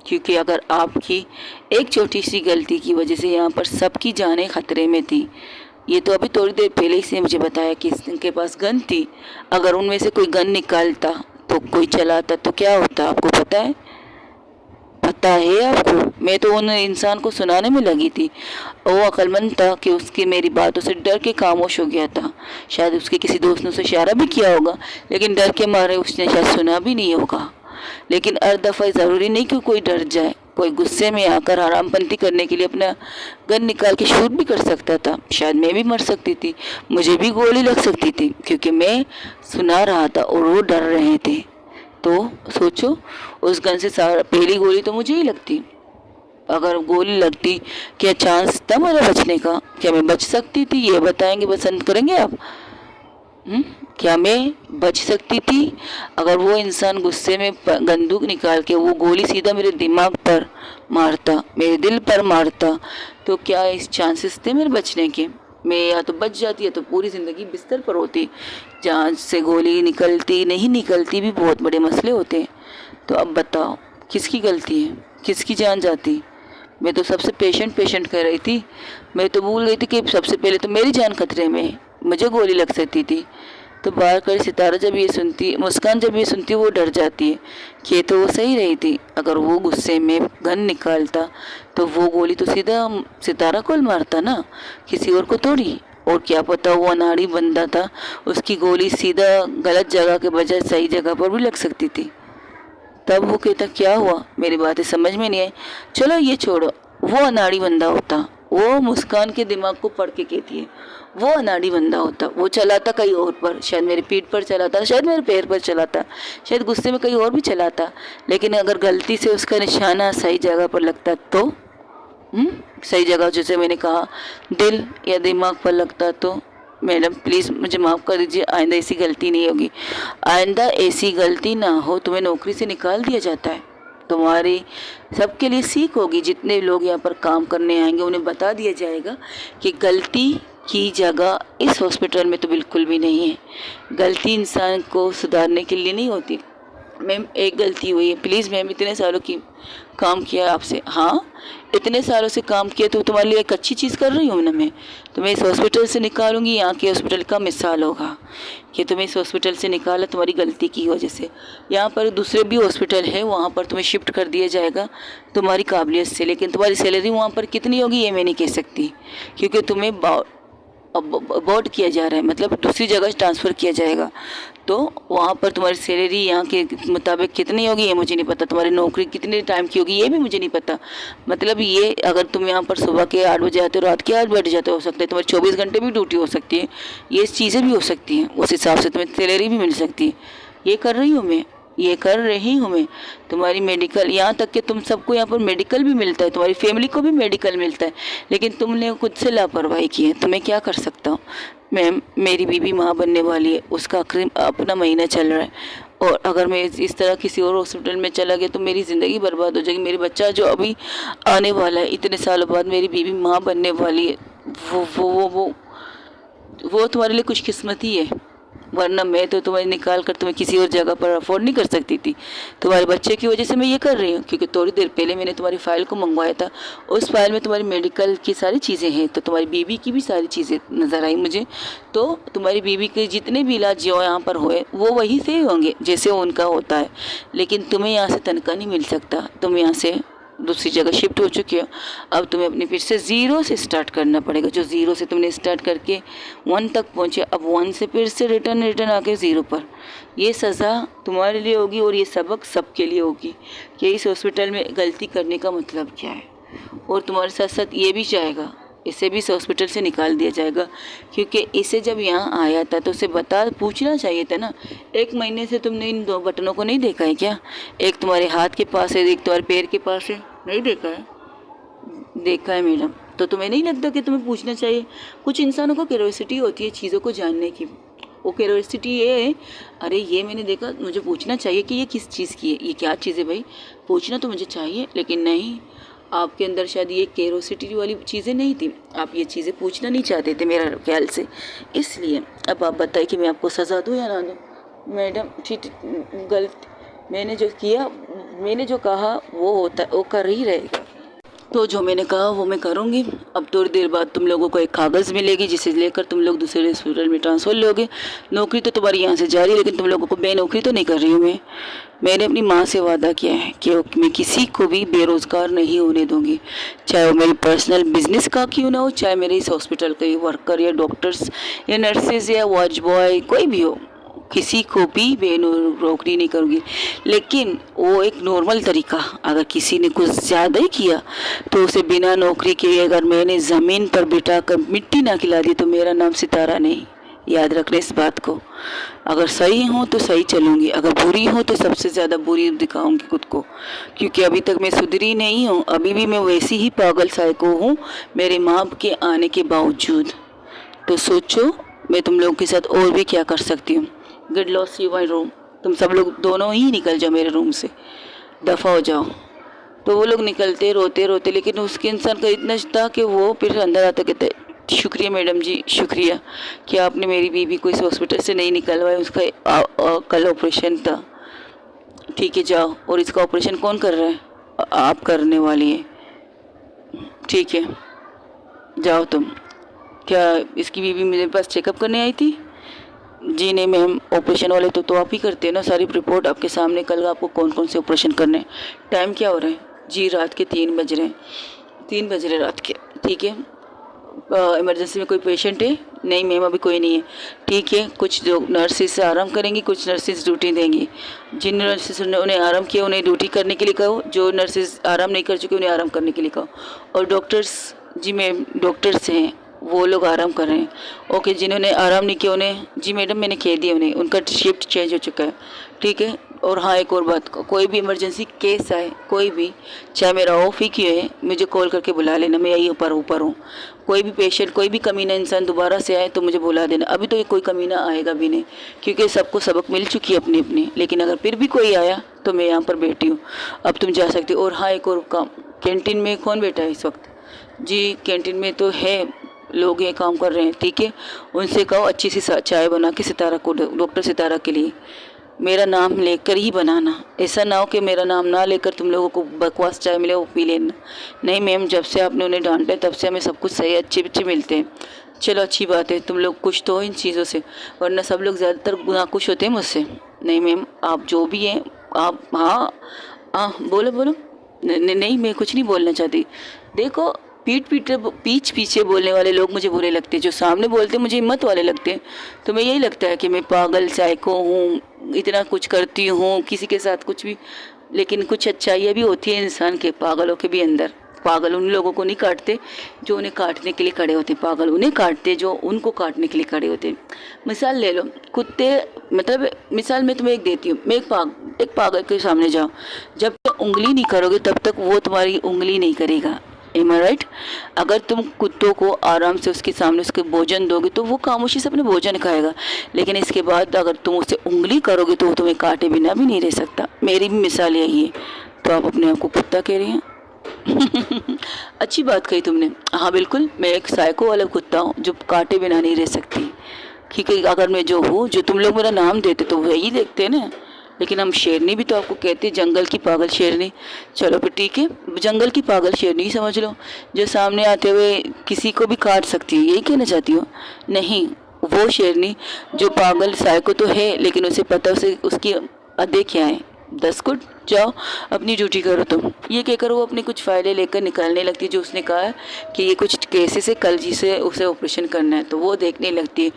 [SPEAKER 1] क्योंकि अगर आपकी एक छोटी सी गलती की वजह से यहाँ पर सबकी जानें खतरे में थी। ये तो अभी थोड़ी देर पहले ही मुझे बताया कि इनके पास गन थी, अगर उनमें से कोई गन निकालता तो कोई चलाता तो क्या होता, आपको पता है? पता है आपको? मैं तो उन इंसान को सुनाने में लगी थी, वो अक्लमंद था कि उसकी मेरी बातों से डर के खामोश हो गया था। शायद उसके किसी दोस्त ने उसे इशारा भी किया होगा, लेकिन डर के मारे उसने शायद सुना भी नहीं होगा। लेकिन हर दफ़ा ज़रूरी नहीं कि कोई डर जाए, कोई गुस्से में आकर हरामपंती करने के लिए अपना गन निकाल के शूट भी कर सकता था। शायद मैं भी मर सकती थी, मुझे भी गोली लग सकती थी, क्योंकि मैं सुना रहा था और वो डर रहे थे। तो सोचो, उस गन से पहली गोली तो मुझे ही लगती। अगर गोली लगती, क्या चांस था मेरा बचने का? क्या मैं बच सकती थी? ये बताएंगे, पसंद करेंगे आप? क्या मैं बच सकती थी? अगर वो इंसान गुस्से में बंदूक निकाल के वो गोली सीधा मेरे दिमाग पर मारता, मेरे दिल पर मारता, तो क्या इस चांसेस थे मेरे बचने के? मैं या तो बच जाती या तो पूरी ज़िंदगी बिस्तर पर होती। जान से गोली निकलती नहीं निकलती भी बहुत बड़े मसले होते हैं। तो अब बताओ, किसकी गलती है, किसकी जान जाती? मैं तो सबसे पेशेंट कर रही थी। मैं तो भूल गई थी कि सबसे पहले तो मेरी जान खतरे में है, मुझे गोली लग सकती थी। तो बाहर खड़ी सितारा जब ये सुनती, मुस्कान जब ये सुनती, वो डर जाती है कि तो वो सही रही थी। अगर वो गुस्से में गन निकालता तो वो गोली तो सीधा सितारा को मारता ना, किसी और को थोड़ी। और क्या पता वो अनाड़ी बंदा था, उसकी गोली सीधा गलत जगह के बजाय सही जगह पर भी लग सकती थी। तब वो कहता क्या हुआ, मेरी बातें समझ में नहीं आई। चलो ये छोड़ो, वो अनाड़ी बंदा होता, वो मुस्कान के दिमाग को पढ़ के कहती है, वो अनाड़ी बंदा होता, वो चलाता कहीं और पर, शायद मेरी पीठ पर चलाता, शायद मेरे पैर पर चलाता, शायद गुस्से में कहीं और भी चलाता, लेकिन अगर गलती से उसका निशाना सही जगह पर लगता तो सही जगह, जैसे मैंने कहा दिल या दिमाग पर लगता तो। मैडम प्लीज़ मुझे माफ़ कर दीजिए, आइंदा ऐसी गलती नहीं होगी। आइंदा ऐसी गलती ना हो, तुम्हें नौकरी से निकाल दिया जाता है, तुम्हारी सबके लिए सीख होगी। जितने लोग यहाँ पर काम करने आएंगे उन्हें बता दिया जाएगा कि गलती की जगह इस हॉस्पिटल में तो बिल्कुल भी नहीं है। गलती इंसान को सुधारने के लिए नहीं होती। मैम एक गलती हुई है, प्लीज़ मैम, इतने सालों की काम किया आपसे। हाँ, इतने सालों से काम किया तो तुम्हारे लिए एक अच्छी चीज़ कर रही हूँ ना मैं। तुम्हें इस हॉस्पिटल से निकालूंगी, यहाँ के हॉस्पिटल का मिसाल होगा कि तुम्हें इस हॉस्पिटल से निकाला तुम्हारी गलती की वजह से। यहाँ पर दूसरे भी हॉस्पिटल है, वहाँ पर तुम्हें शिफ्ट कर दिया जाएगा तुम्हारी काबिलियत से, लेकिन तुम्हारी सैलरी वहाँ पर कितनी होगी ये मैं नहीं कह सकती, क्योंकि तुम्हें अबॉर्ड किया जा रहा है, मतलब दूसरी जगह ट्रांसफ़र किया जाएगा। तो वहाँ पर तुम्हारी सैलरी यहाँ के मुताबिक कितनी होगी ये मुझे नहीं पता, तुम्हारी नौकरी कितने टाइम की होगी ये भी मुझे नहीं पता। मतलब ये अगर तुम यहाँ पर सुबह के 8 बजे आते हो, रात के 8 बजे जाते हो सकता है, तुम्हारी 24 घंटे भी ड्यूटी हो सकती है, ये चीज़ें भी हो सकती हैं, उस हिसाब से तुम्हें सैलरी भी मिल सकती है। ये कर रही हूँ मैं, ये कर रही हूँ मैं। तुम्हारी मेडिकल, यहाँ तक कि तुम सबको यहाँ पर मेडिकल भी मिलता है, तुम्हारी फैमिली को भी मेडिकल मिलता है, लेकिन तुमने खुद से लापरवाही की है। तो मैं क्या कर सकता हूँ मैम? मेरी बीबी माँ बनने वाली है, उसका आखिरी अपना महीना चल रहा है, और अगर मैं इस तरह किसी और हॉस्पिटल में चला गया तो मेरी ज़िंदगी बर्बाद हो जाएगी। मेरी बच्चा जो अभी आने वाला है, इतने सालों बाद मेरी बीबी माँ बनने वाली है, वो तुम्हारे लिए खुशकिस्मती है। वरना मैं तो तुम्हें निकाल कर तुम्हें किसी और जगह पर अफोर्ड नहीं कर सकती थी। तुम्हारे बच्चे की वजह से मैं ये कर रही हूँ, क्योंकि थोड़ी देर पहले मैंने तुम्हारी फ़ाइल को मंगवाया था। उस फाइल में तुम्हारी मेडिकल की सारी चीज़ें हैं, तो तुम्हारी बीवी की भी सारी चीज़ें नज़र आई मुझे। तो तुम्हारी बीवी के जितने भी इलाज जो यहाँ पर हुए वो वहीं से ही होंगे जैसे उनका होता है, लेकिन तुम्हें यहाँ से तनख्वाह नहीं मिल सकता। तुम यहाँ से दूसरी जगह शिफ्ट हो चुके हो। अब तुम्हें अपनी फिर से ज़ीरो से स्टार्ट करना पड़ेगा। जो ज़ीरो से तुमने स्टार्ट करके 1 तक पहुँचे, अब 1 से फिर से रिटर्न आके ज़ीरो पर। ये सज़ा तुम्हारे लिए होगी और ये सबक सबके लिए होगी कि इस हॉस्पिटल में गलती करने का मतलब क्या है। और तुम्हारे साथ साथ ये भी जाएगा, इसे भी इस हॉस्पिटल से निकाल दिया जाएगा, क्योंकि इसे जब यहाँ आया था तो उसे पूछना चाहिए था ना। 1 महीने से तुमने इन 2 बटनों को नहीं देखा है क्या? एक तुम्हारे हाथ के पास है, एक तुम्हारे पैर के पास है, नहीं देखा है? देखा है मैडम। तो तुम्हें नहीं लगता कि तुम्हें पूछना चाहिए? कुछ इंसानों को क्यूरियोसिटी होती है चीज़ों को जानने की। वो क्यूरियोसिटी ये है, अरे ये मैंने देखा, मुझे पूछना चाहिए कि ये किस चीज़ की है, ये क्या चीज़ है भाई, पूछना तो मुझे चाहिए। लेकिन नहीं, आपके अंदर शायद ये क्यूरियोसिटी वाली चीज़ें नहीं थी, आप ये चीज़ें पूछना नहीं चाहते थे मेरा ख्याल से। इसलिए अब आप बताइए कि मैं आपको सज़ा दूँ या ना दूँ? मैडम ठीक, गलत मैंने जो किया, मैंने जो कहा वो कर ही रहेगा। तो जो मैंने कहा वो मैं करूँगी। अब थोड़ी देर बाद तुम लोगों को एक कागज़ मिलेगी जिसे लेकर तुम लोग दूसरे हॉस्पिटल में ट्रांसफ़र लोगे। नौकरी तो तुम्हारी यहाँ से जारी है, लेकिन तुम लोगों को बेनौकरी तो नहीं कर रही हूँ मैं। मैंने अपनी माँ से वादा किया है कि मैं किसी को भी बेरोज़गार नहीं होने दूँगी, चाहे वो मेरी पर्सनल बिजनेस का क्यों ना हो, चाहे मेरे इस हॉस्पिटल के वर्कर या डॉक्टर्स या नर्सेज या वॉच बॉय कोई भी हो, किसी को भी बेनौकरी नहीं करूँगी। लेकिन वो एक नॉर्मल तरीका, अगर किसी ने कुछ ज़्यादा ही किया तो उसे बिना नौकरी के अगर मैंने ज़मीन पर बिठा कर मिट्टी ना खिला दी तो मेरा नाम सितारा नहीं। याद रखना इस बात को। अगर सही हूँ तो सही चलूँगी, अगर बुरी हूँ तो सबसे ज़्यादा बुरी दिखाऊँगी खुद को, क्योंकि अभी तक मैं सुधरी नहीं हूँ। अभी भी मैं वैसी ही पागल साइको हूँ मेरे माँ के आने के बावजूद। तो सोचो मैं तुम लोगों के साथ और भी क्या कर सकती हूँ। Get lost you my room. तुम सब लोग दोनों ही निकल जाओ मेरे रूम से, दफ़ा हो जाओ। तो वो लोग निकलते रोते रोते, लेकिन उसके इंसान का इतना था कि वो फिर अंदर आता कहते शुक्रिया मैडम जी, शुक्रिया कि आपने मेरी बीवी को इस हॉस्पिटल से नहीं निकलवाया, उसका कल ऑपरेशन था। ठीक है जाओ। और इसका ऑपरेशन कौन कर रहा है? आप करने वाली हैं। ठीक है जाओ तुम। क्या इसकी बीवी मेरे पास चेकअप करने आई थी? जी नहीं मैम, ऑपरेशन वाले तो आप ही करते हैं ना, सारी रिपोर्ट आपके सामने। कल आपको कौन कौन से ऑपरेशन करने हैं? टाइम क्या हो रहा है? जी रात के 3 बज रहे हैं। 3 बज रहे रात के, ठीक है। इमरजेंसी में कोई पेशेंट है? नहीं मैम अभी कोई नहीं है। ठीक है, कुछ लोग नर्सिस आराम करेंगी, कुछ नर्सिस ड्यूटी देंगी। जिन नर्सिस ने उन्हें आराम किया उन्हें ड्यूटी करने के लिए कहो, जो नर्सिस आराम नहीं कर चुके उन्हें आराम करने के लिए कहो। और डॉक्टर्स, जी मैम डॉक्टर्स हैं वो लोग आराम कर रहे हैं। ओके, जिन्होंने आराम नहीं किया उन्हें, जी मैडम मैंने कह दिया उन्हें, उनका शिफ्ट चेंज हो चुका है। ठीक है। और हाँ एक और बात, कोई भी इमरजेंसी केस आए, कोई भी, चाहे मेरा ऑफ ही क्यों है, मुझे कॉल करके बुला लेना, मैं यही ऊपर हूँ। कोई भी पेशेंट, कोई भी कमीना इंसान दोबारा से आए तो मुझे बुला देना। अभी तो ये कोई कमीना आएगा भी नहीं, क्योंकि सबको सबक मिल चुकी है अपनी अपनी। लेकिन अगर फिर भी कोई आया तो मैं यहाँ पर बैठी हूँ, अब तुम जा सकते हो। और हाँ एक और काम, कैंटीन में कौन बैठा है इस वक्त? जी कैंटीन में तो है, लोग ये काम कर रहे हैं। ठीक है, उनसे कहो अच्छी सी चाय बना के सितारा को, डॉक्टर सितारा के लिए मेरा नाम लेकर ही बनाना। ऐसा ना हो कि मेरा नाम ना लेकर तुम लोगों को बकवास चाय मिले वो पी लेना। नहीं मैम, जब से आपने उन्हें डांटा है तब से हमें सब कुछ सही अच्छे मिलते हैं। चलो अच्छी बात है, तुम लोग खुश तो हो इन चीज़ों से, वरना सब लोग ज़्यादातर नाखुश होते हैं मुझसे। नहीं मैम, आप जो भी हैं आप, हाँ बोलो। नहीं मैं कुछ नहीं बोलना चाहती। देखो पीठ पीछे बोलने वाले लोग मुझे बुरे लगते हैं, जो सामने बोलते हैं मुझे हिम्मत वाले लगते हैं। तो मैं यही लगता है कि मैं पागल साइको हूँ, इतना कुछ करती हूँ किसी के साथ कुछ भी। लेकिन कुछ अच्छाइयाँ भी होती है इंसान के, पागलों के भी अंदर। पागल उन लोगों को नहीं काटते जो उन्हें काटने के लिए खड़े होते, पागल उन्हें काटते जो उनको काटने के लिए खड़े होते। मिसाल ले लो, कुत्ते, मतलब मिसाल मैं तुम्हें एक देती हूँ। मैं एक पागल के सामने जाओ, जब तक उंगली नहीं करोगे तब तक वो तुम्हारी उंगली नहीं करेगा। एम आई राइट? अगर तुम कुत्तों को आराम से उसके सामने उसके भोजन दोगे तो वो खामोशी से अपने भोजन खाएगा, लेकिन इसके बाद अगर तुम उसे उंगली करोगे तो वो तुम्हें काटे बिना भी नहीं रह सकता। मेरी भी मिसाल यही है। तो आप अपने आप को कुत्ता कह रही हैं? अच्छी बात कही तुमने। हाँ बिल्कुल, मैं एक साइको वाला कुत्ता हूँ जो काटे बिना नहीं रह सकती। कि अगर मैं जो हूँ, जो तुम लोग मेरा नाम देते तो वही देखते हैं ना, लेकिन हम शेरनी भी तो आपको कहते हैं, जंगल की पागल शेरनी। चलो फिर ठीक है, जंगल की पागल शेरनी ही समझ लो, जो सामने आते हुए किसी को भी काट सकती है, यही कहना चाहती हो? नहीं, वो शेरनी जो पागल साइको तो है, लेकिन उसे पता उसे उसकी अदे क्या है। 10 गुट, जाओ अपनी ड्यूटी करो तुम। ये कहकर वो अपनी कुछ फाइलें लेकर निकालने लगती, जो उसने कहा है कि ये कुछ केसेस है, कल जिसे उसे ऑपरेशन करना है, तो वो देखने लगती है।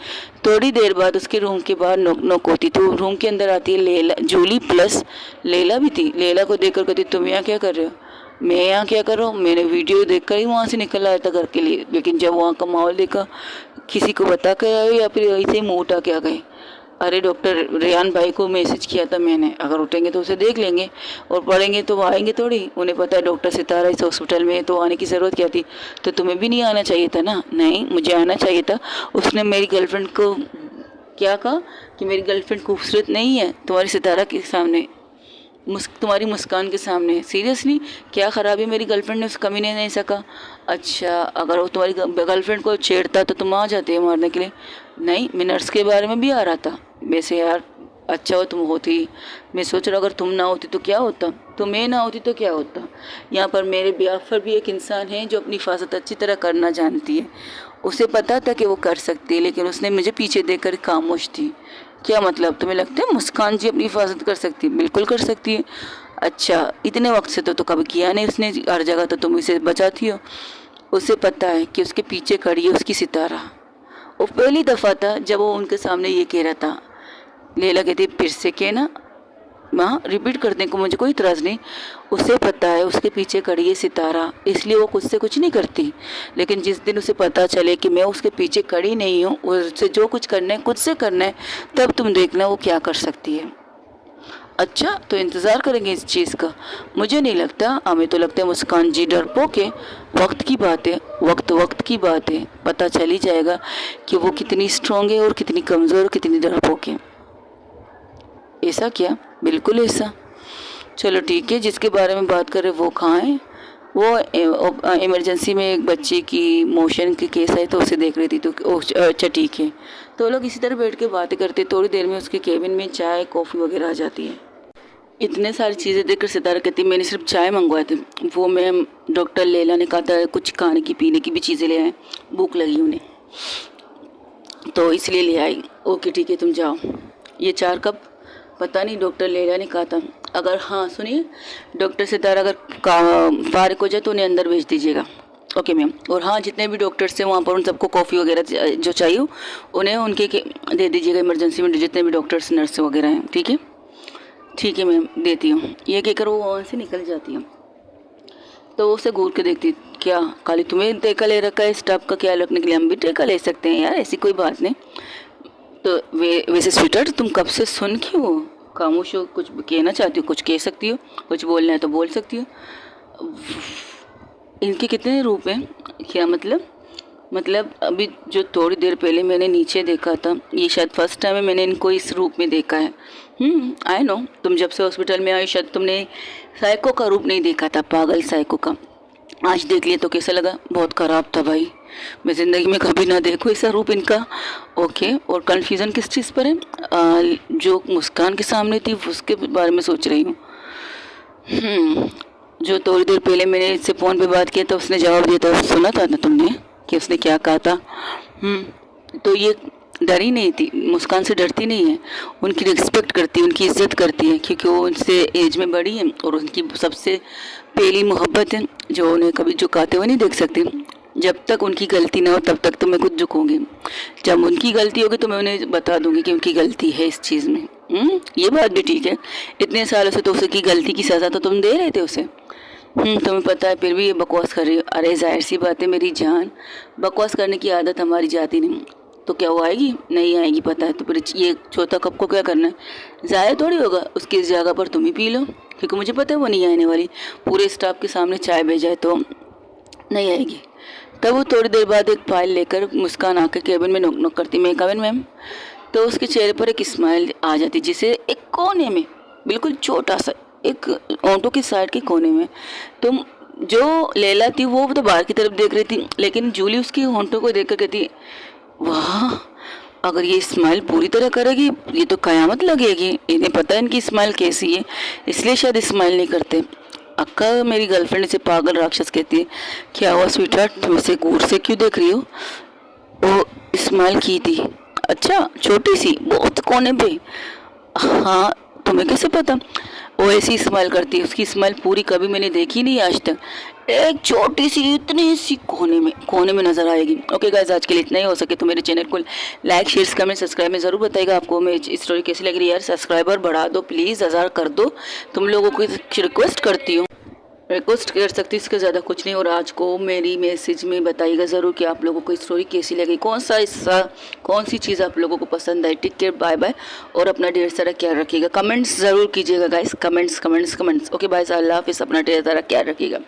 [SPEAKER 1] थोड़ी देर बाद उसके रूम के बाहर नोक नोक होती, तो रूम के अंदर आती है लेला, जूली प्लस लेला भी थी। लेला को देखकर कहती, तुम यहाँ क्या कर रहे हो? मैं यहाँ क्या कर रहा हूँ? मैंने वीडियो देखकर ही वहाँ से निकल आया था घर के लिए, लेकिन जब वहाँ का माहौल देखा, किसी को बता कर आए या फिर ऐसे ही मुँह उठा के आ गए? अरे डॉक्टर रेहान भाई को मैसेज किया था मैंने, अगर उठेंगे तो उसे देख लेंगे, और पढ़ेंगे तो वो आएंगे थोड़ी। उन्हें पता है डॉक्टर सितारा इस हॉस्पिटल में है, तो आने की ज़रूरत क्या थी? तो तुम्हें भी नहीं आना चाहिए था ना? नहीं, मुझे आना चाहिए था। उसने मेरी गर्लफ्रेंड को क्या कहा कि मेरी गर्लफ्रेंड खूबसूरत नहीं है तुम्हारी सितारा के सामने, तुम्हारी मुस्कान के सामने? सीरियसली, क्या ख़राबी मेरी गर्लफ्रेंड ने उस कमीने ने ऐसा कहा? अच्छा, अगर वो तुम्हारी गर्लफ्रेंड को छेड़ता तो तुम आ जाते हैं मारने के लिए? नहीं, मैं नर्स के बारे में भी आ रहा था। वैसे यार अच्छा हो तुम होती, मैं सोच रहा अगर तुम ना होती तो क्या होता, तो मैं ना होती तो क्या होता। यहाँ पर मेरे ब्याह पर भी एक इंसान है जो अपनी हिफाजत अच्छी तरह करना जानती है। उसे पता था कि वो कर सकती है, लेकिन उसने मुझे पीछे देखकर खामोश थी। क्या मतलब? तुम्हें लगता है मुस्कान जी अपनी हिफाजत कर सकती है? बिल्कुल कर सकती है। अच्छा, इतने वक्त से तो कभी किया नहीं उसने, हर जगह तो तुम इसे बचाती हो। उसे पता है कि उसके पीछे खड़ी है उसकी सितारा। वो पहली दफ़ा था जब वो उनके सामने ये कह रहा था। लैला कहती, फिर से कहना माँ, रिपीट करने को मुझे कोई इतराज़ नहीं। उसे पता है उसके पीछे खड़ी है सितारा, इसलिए वो खुद से कुछ नहीं करती। लेकिन जिस दिन उसे पता चले कि मैं उसके पीछे खड़ी नहीं हूँ, उससे जो कुछ करना है खुद से करना है, तब तुम देखना वो क्या कर सकती है। अच्छा, तो इंतज़ार करेंगे इस चीज़ का? मुझे नहीं लगता, हमें तो लगता है मुस्कान जी डरपोक है। वक्त की बात है, वक्त की बात है, पता चल ही जाएगा कि वो कितनी स्ट्रॉन्ग है और कितनी कमज़ोर और कितनी डरपोक है। ऐसा क्या? बिल्कुल ऐसा। चलो ठीक है, जिसके बारे में बात करें वो कहाँ है? वो इमरजेंसी में एक बच्चे की मोशन के केस है, तो उसे देख रही थी। तो अच्छा ठीक है। तो लोग इसी तरह बैठ के बातें करते, थोड़ी देर में उसके केबिन में चाय कॉफ़ी वगैरह आ जाती है। इतने सारी चीज़ें देखकर सितारा कहती, मैंने सिर्फ चाय मंगवाए थे, वो मैम डॉक्टर लैला ने कहा था कुछ खाने की पीने की भी चीज़ें ले आए, भूख लगी उन्हें, तो इसलिए ले आई। ओके ठीक है, तुम जाओ। ये 4 कप? पता नहीं, डॉक्टर लैला ने कहा था। अगर हाँ सुनिए, डॉक्टर सितारा अगर फारिग हो जाए तो उन्हें अंदर भेज दीजिएगा। Okay ma'am. और हाँ, जितने भी डॉक्टर्स हैं वहाँ पर उन सबको कॉफ़ी वगैरह जो चाहिए उन्हें उनके दे दीजिएगा, इमरजेंसी में जितने भी डॉक्टर्स नर्स वगैरह हैं। ठीक है? ठीक है मैम, देती हूँ। ये कहकर वो वहाँ से निकल जाती है। तो वो उसे घूर के देखती, क्या खाली तुम्हें टेका ले रखा है? स्टाफ का ख्याल रखने के लिए हम भी टेका ले सकते हैं यार, ऐसी कोई बात नहीं। तो वैसे स्वीटर तुम कब से सुन क्यों हो? खामोश हो? कुछ कहना चाहती हो? कुछ कह सकती हो, कुछ बोलना है तो बोल सकती हो। इनके कितने रूप हैं? क्या मतलब अभी जो थोड़ी देर पहले मैंने नीचे देखा था, ये शायद फर्स्ट टाइम है मैंने इनको इस रूप में देखा है। आई नो, तुम जब से हॉस्पिटल में आई शायद तुमने साइको का रूप नहीं देखा था, पागल साइको का। आज देख लिया तो कैसा लगा? बहुत ख़राब था भाई, मैं ज़िंदगी में कभी ना देखूँ ऐसा रूप इनका। ओके, और कन्फ्यूज़न किस चीज़ पर है? जो मुस्कान के सामने थी उसके बारे में सोच रही हूँ। जो थोड़ी देर पहले मैंने इससे फ़ोन पे बात किया था, उसने जवाब दिया था, सुना था ना तुमने कि उसने क्या कहा था? तो ये डरी नहीं थी, मुस्कान से डरती नहीं है, उनकी रिस्पेक्ट करती है, उनकी इज्जत करती है, क्योंकि वो उनसे एज में बड़ी है और उनकी सबसे पहली मोहब्बत है, जो उन्हें कभी झुकाते हुए नहीं देख सकती। जब तक उनकी गलती ना हो तब तक तो मैं खुद झुकूँगी, जब उनकी गलती होगी तो मैं उन्हें बता दूंगी कि उनकी गलती है इस चीज़ में। ये बात भी ठीक है, इतने सालों से तो उसकी गलती की सज़ा तो तुम दे रहे थे उसे। तुम्हें पता है फिर भी ये बकवास कर रही हो। अरे जाहिर सी बात है मेरी जान, बकवास करने की आदत हमारी जाती नहीं। तो क्या वो आएगी? नहीं आएगी, पता है। तो फिर ये चौथा कप को क्या करना है? ज़ाया थोड़ी होगा, उसकी इस जगह पर तुम ही पी लो, क्योंकि मुझे पता है वो नहीं आने वाली। पूरे स्टाफ के सामने चाय भेजाए तो नहीं आएगी। तब वो थोड़ी देर बाद एक फाइल लेकर मुस्कान आकर केबिन में नॉक नॉक करती, मैं कविन मैम। तो उसके चेहरे पर एक स्माइल आ जाती, जिसे एक कोने में, बिल्कुल छोटा सा एक ऑटो की साइड के कोने में, तुम जो लैला थी वो तो बाहर की तरफ देख रही थी, लेकिन जूली उसकी होंठों को देखकर कहती, वाह अगर ये स्माइल पूरी तरह करेगी ये तो कयामत लगेगी। इन्हें पता है इनकी स्माइल कैसी है, इसलिए शायद स्माइल नहीं करते। अक्का मेरी गर्लफ्रेंड इसे पागल राक्षस कहती है। क्या हुआ स्वीटहार्ट, तुम इसे गौर से क्यों देख रही हो? वो स्माइल की थी। अच्छा, छोटी सी, बहुत कोने पे? हाँ, तुम्हें कैसे पता? वो ऐसी स्माइल करती है, उसकी स्माइल पूरी कभी मैंने देखी नहीं आज तक। एक छोटी सी इतनी सी कोने में नजर आएगी। ओके गाइस, आज के लिए इतना ही। हो सके तो मेरे चैनल को लाइक शेयर कमेंट सब्सक्राइब में ज़रूर बताइएगा आपको मेरी स्टोरी कैसी लग रही है। यार सब्सक्राइबर बढ़ा दो प्लीज़, 1000 कर दो। तुम लोगों को रिक्वेस्ट करती हूँ, रिक्वेस्ट कर सकती हूँ, इसके ज़्यादा कुछ नहीं। और आज को मेरी मैसेज में बताइएगा ज़रूर कि आप लोगों को स्टोरी कैसी लगी, कौन सा हिस्सा, कौन सी चीज़ आप लोगों को पसंद आई। टेक केयर, बाय बाय, और अपना ढेर सारा ख्याल रखिएगा। कमेंट्स ज़रूर कीजिएगा गाइस, कमेंट्स। ओके बाय, अल्लाह हाफिज़, अपना ढेर सारा ख्याल रखिएगा।